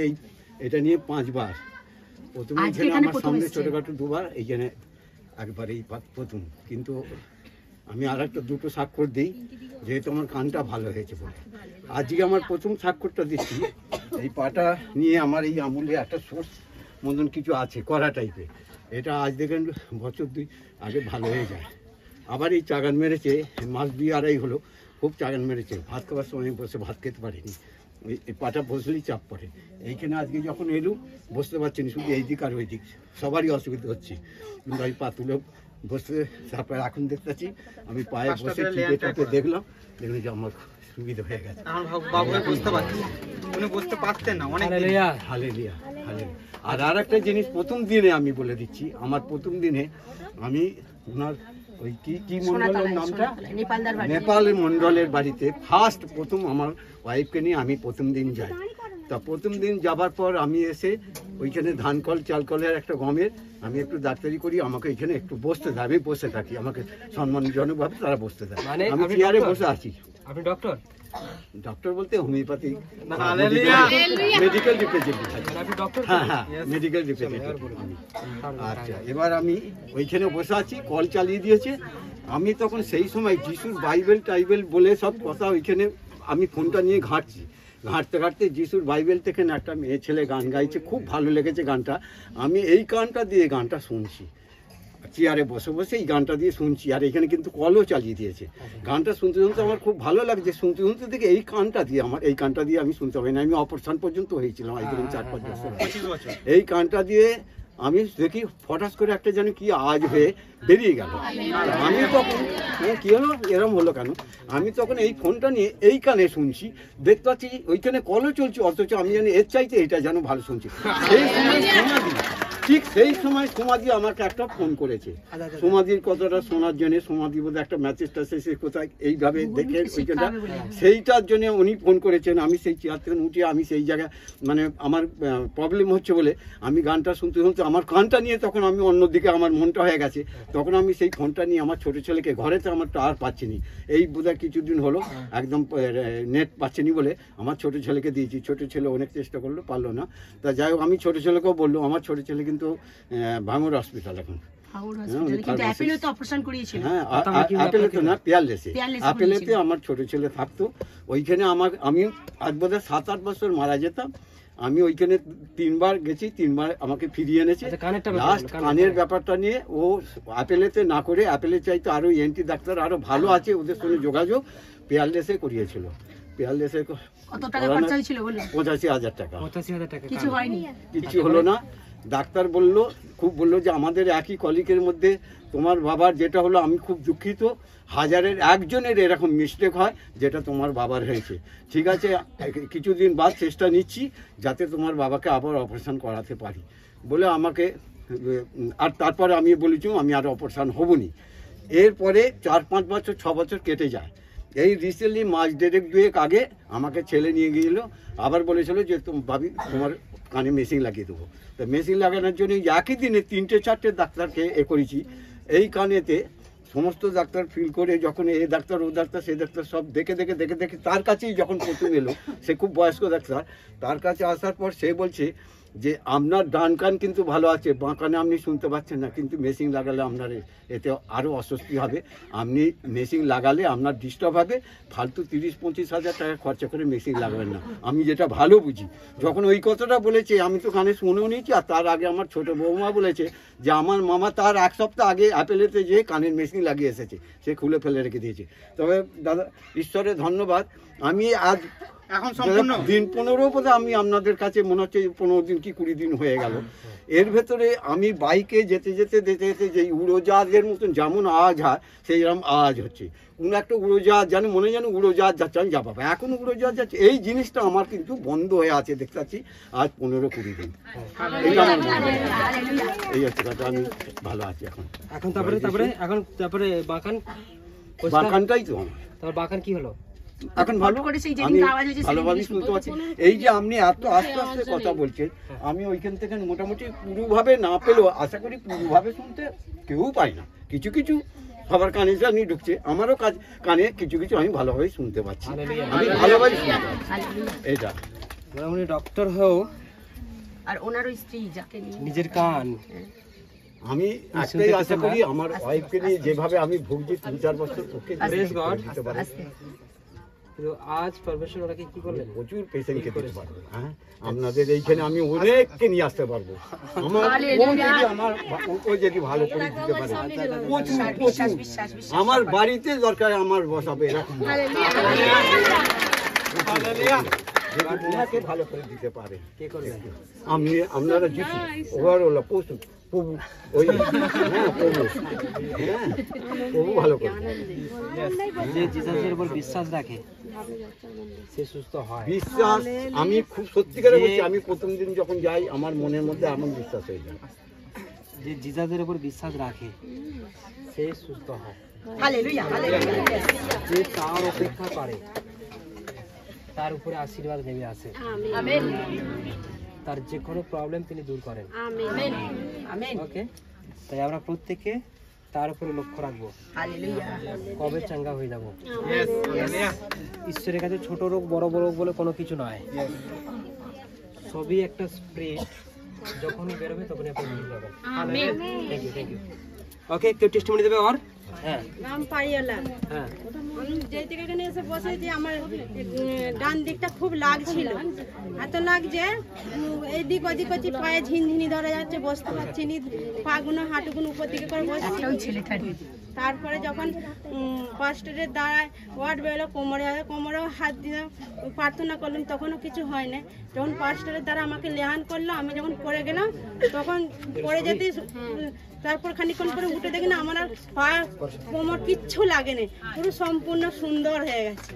এটা নিয়ে 5 বার। প্রথমে এখানে আমার সামনে ছোটখাটো 2 বার, এইখানে একবার, এই প্রথম। কিন্তু আমি আর একটা 2টো স্বাক্ষর দিই, যেহেতু আমার কানটা ভালো হয়েছে বলে। আজকে আমার প্রথম স্বাক্ষরটা দিচ্ছি। এই পাটা নিয়ে আমার এই আমুলে একটা সোর্স মতন কিছু আছে করা টাইপের। এটা আজ দেখেন বছর 2 আগে ভালো হয়ে যায়। আবার এই চাগান মেরেছে, মাস 2-2.5 হলো, খুব চাগান মেরেছে। ভাত খাবার সময় বসে ভাত খেতে পারিনি, এই পাটা বসলেই চাপ পড়ে। এইখানে আজকে যখন এলু বসতে পারছি না, শুধু এই দিক আর ওই দিক সবারই অসুবিধা হচ্ছে, কিন্তু আমি পা তুলে বসতে, তারপরে এখন দেখতে পাচ্ছি আমি পায়ে বসে চিপে দেখলাম যে আমার সুবিধা হয়ে গেছে। বাবু বুঝতে পারছি, উনি বুঝতে পারতেন না অনেক। Hallelujah hallelujah. আর একটা জিনিস প্রথম দিনে আমি বলে দিচ্ছি, আমার প্রথম দিনে আমি ওনার ওই কি মন্ডলের নামটা, নেপালের মন্ডলের বাড়িতে প্রথম আমার ওয়াইফকে নিয়ে আমি প্রথম দিন যাই। তা প্রথম দিন যাবার পর আমি এসে ওইখানে ধানকল চালকলের একটা গমের আমি একটু ডাক্তারি করি, আমাকে এখানে একটু বসতে দেয়, আমি বসে থাকি, আমাকে সম্মানজনকভাবে তারা বসতে দেয়। আমি চেয়ারে বসে আছি। আপনি ডক্টর? ডক্টর বলতে হোমিওপ্যাথি মেডিকেল রিপ্রেজেন্টেটিভ। হ্যাঁ হ্যাঁ, মেডিকেল রিপ্রেজেন্টেটিভ। আচ্ছা, এবার আমি ওইখানে বসে আছি, কল চালিয়ে দিয়েছে। আমি তখন সেই সময় যিশুর বাইবেল টাইবেল বলে সব কথা ওইখানে আমি ফোনটা নিয়ে ঘাঁটতে ঘাঁটতে যিশুর বাইবেল থেকে একটা মেয়ে ছেলে গান গাইছে, খুব ভালো লেগেছে গানটা। আমি এই গানটা দিয়ে গানটা শুনছি, চেয়ারে বসে বসে এই গানটা দিয়ে শুনছি। আর এখানে কিন্তু কলও চালিয়ে দিয়েছে। গানটা শুনতে শুনতে আমার খুব ভালো লাগছে, শুনতে শুনতে দেখে এই গানটা দিয়ে আমি শুনতে পারি না। আমি অপারেশন পর্যন্ত হয়েছিলাম আজ 4-5 বছর। এই গানটা দিয়ে আমি দেখি ফটাস করে একটা যেন কি আওয়াজ হয়ে বেরিয়ে গেল। আমি তখন কি হলো, এরম হলো কেন? আমি তখন এই ফোনটা নিয়ে এই কানে শুনছি, দেখতে পাচ্ছি ওইখানে কলও চলছে, অথচ আমি জানি এর চাইতে এটা যেন ভালো শুনছি। সেই সময় ঠিক সেই সময় সমাধি আমাকে একটা ফোন করেছে, সমাধির কথাটা শোনার জন্য। সমাধি বোধহয় একটা ম্যাচেসটা সে কোথায় এইভাবে দেখে ওইখানটা, সেইটার জন্য উনি ফোন করেছেন। আমি সেই চেয়ার থেকে উঠে আমি সেই জায়গায়, মানে আমার প্রবলেম হচ্ছে বলে আমি গানটা শুনতে শুনতে আমার কানটা নিয়ে তখন আমি অন্যদিকে আমার মনটা হয়ে গেছে। তখন আমি সেই ফোনটা নিয়ে আমার ছোটো ছেলেকে, ঘরেতে আমার টাওয়ার পাচ্ছিনি, এই বোধহয় কিছুদিন হলো একদম নেট পাচ্ছিনি বলে আমার ছোটো ছেলেকে দিয়েছি। ছোটো ছেলে অনেক চেষ্টা করলো, পারলো না। তা যাই হোক, আমি ছোটো ছেলেকেও বললো, আমার ছোটো ছেলে কিন্তু ভাঙড় হসপিটাল এখন। আপেলেতে আমার ছোট ছেলে থাকতো ওইখানে। আমি আজ বোধহয় 7-8 বছর মারা যেতাম। আমি ওইখানে 3 বার গেছি, 3 বার আমাকে ফিরিয়ে এনেছে। লাস্ট কানের ব্যাপারটা নিয়ে ও আপেলেতে না করে, আপেলের চাইতে আরো এনটি ডাক্তার আরো ভালো আছে, ওদের সঙ্গে যোগাযোগ পেয়ারলেসে করিয়েছিল। পেয়ারলেসে 85,000 টাকা। কিছু হলো না। ডাক্তার বললো যে আমাদের একই কলিগের মধ্যে তোমার বাবার যেটা হলো, আমি খুব দুঃখিত, 1000-এর 1জনের এরকম মিস্টেক হয় যেটা তোমার বাবার হয়েছে। ঠিক আছে, কিছুদিন বাদ চেষ্টা নিচ্ছি যাতে তোমার বাবাকে আবার অপারেশন করাতে পারি বলে আমাকে। আর তারপরে আমি বলেছি আমি আর অপারেশন হবনি। এরপরে 4-5 বছর 6 বছর কেটে যায়। এই রিসেন্টলি মাস 1.5-2 আগে আমাকে ছেলে নিয়ে গিয়েছিল, আবার বলেছিল যে ভাবি তোমার কানে মেশিন লাগিয়ে দেবো। তো মেশিন লাগানোর জন্য একই দিনে 3-4টে ডাক্তারকে করেছি। এই কানেতে সমস্ত ডাক্তার ফিল করে, যখন এ ডাক্তার ও ডাক্তার সে ডাক্তার সব দেখে তার কাছেই যখন প্রথম এলো, সে খুব বয়স্ক ডাক্তার, তার কাছে আসার পর সে বলছে যে আপনার ডান কান কিন্তু ভালো আছে, বাঁ কানে আপনি শুনতে পাচ্ছেন না, কিন্তু মেশিন লাগালে আপনার এতে আরও অস্বস্তি হবে, আপনি মেশিন লাগালে আপনার ডিস্টার্ব হবে, ফালতু 30-35 হাজার টাকা খরচা করে মেশিন লাগাবেন না, আমি যেটা ভালো বুঝি। যখন ওই কথাটা বলেছে আমি তো কানে শুনেও নিয়েছি। আর তার আগে আমার ছোটো বৌমা বলেছে যে আমার মামা তার 1 সপ্তাহ আগে অ্যাপেলেতে যেয়ে কানের মেশিন লাগিয়ে এসেছে, সে খুলে ফেলে রেখে দিয়েছে। তবে দাদা ঈশ্বরের ধন্যবাদ, আমি আজ এখন সম্পূর্ণ দিন 15 বোধহয় আমি আপনাদের কাছে মনে হচ্ছে 15 দিন কি 20 দিন হয়ে গেল। এর ভেতরে আমি বাইকে যেতে যেতে যে উড়োজাহাজের মতন যেমন আওয়াজ হয় সেই রকম আওয়াজ হচ্ছে। কোনো একটা উড়োজাহাজ যেন মনে যেন উড়োজাহাজ যাচ্ছে, আমি যা পাবো এখন উড়োজাহাজ যাচ্ছে। এই জিনিসটা আমার কিন্তু বন্ধ হয়ে আছে দেখতে পাচ্ছি আজ 15-20 দিন। এইটা আমার এই হচ্ছে কথা, আমি ভালো আছি এখন। তারপরে বাঁকানটাই তো আমার বাঁকান কি হলো এখন ভালো, আমি ভালোভাবে শুনতে পাচ্ছি। এই যে আপনি এত আস্তে আস্তে কথা বলছেন, আমি ওইখান থেকে মোটামুটি পুরোভাবে না পেলেও আশা করি পুরোভাবে শুনতে কেউ পাই না, কিছু কিছু সবার কানে জানি ঢুকছে, আমারও কানে কিছু কিছু আমি ভালোভাবে শুনতে পাচ্ছি, আমি ভালোভাবে শুনতে পাচ্ছি। এটা উনি ডক্টর হও আর ওনার ওই স্ত্রী যাকে নিজের কান, আমি একটাই আশা করি আমার ওয়াইফকে নিয়ে যেভাবে আমি ভুগছি 3-4 বছর ওকে দিতে পারি। কিন্তু আজ পরমেশ্বর ওনাকে কি করলেন? প্রচুর পেশেন্টকে দিতে পারবো। হ্যাঁ, আপনাদের এইখানে আমি অনেককে নিয়ে আসতে পারবো। আমার ও যদি ভালো করে দিতে পারে, আমার বাড়িতে দরকার আমার বসাবে এরকম ওনাকে ভালো করে দিতে পারে। কে করলেন? আমি আপনারা যিশু ওভারঅল পশু প্রভু ওই হ্যাঁ প্রভু হ্যাঁ প্রভু ভালো করে। যে জিসাসের উপর বিশ্বাস রাখে সে সুস্থ হয়। বিশ্বাস আমি খুব সত্যিকারে বলছি, আমি প্রথম দিন যখন যাই আমার মনের মধ্যে এমন বিশ্বাস হয়ে যায়। যে জিসাসের উপর বিশ্বাস রাখে সে সুস্থ হয়। Hallelujah hallelujah. যে তার অপেক্ষা করে তার উপরে আশীর্বাদ নেমে আসে। আমেন তার যে কোনো প্রবলেম তিনি দূর করেন। Amen amen. ওকে, তাই আমরা প্রত্যেকে তার উপরে লক্ষ্য রাখবো। হালেলুয়া। কবে চাঙ্গা হয়ে যাব। ঈশ্বরের কাছে ছোট রোগ বড় রোগ বলে কোনো কিছু নয়, সবই একটা স্প্রিট, যখনই বেরোবে তখনই আপনি ঠিক পাবেন। Thank you thank you. Okay, কেউ টেস্টিমনি দেবে? আর হ্যাঁ, নাম পারিয়ালা। হ্যাঁ, আমি যেই থেকে এখানে এসে বসেছি আমার ডান দিকটা খুব লাগছিল, এত লাগছে এইদিক ওদিক করছি, পায়ে ঝিনঝিনি ধরে যাচ্ছে, বসতে পারছি নি, পাগুলো হাঁটুগুলো উপর দিকে করে বসছি। তারপরে যখন পাস্টারের দ্বারায় ওয়ার্ড বেরোলো, কোমরেও হাত দিয়ে প্রার্থনা করলাম, তখনও কিছু হয় না। যখন পাস্টারের দ্বারা আমাকে লেহান করলো, আমি যখন পড়ে গেলাম, তখন পড়ে যেতে তারপর খানিকক্ষণ পরে উঠে দেখি না আমার আর পা কোমর কিচ্ছু লাগে না, পুরো সম্পূর্ণ সুন্দর হয়ে গেছে।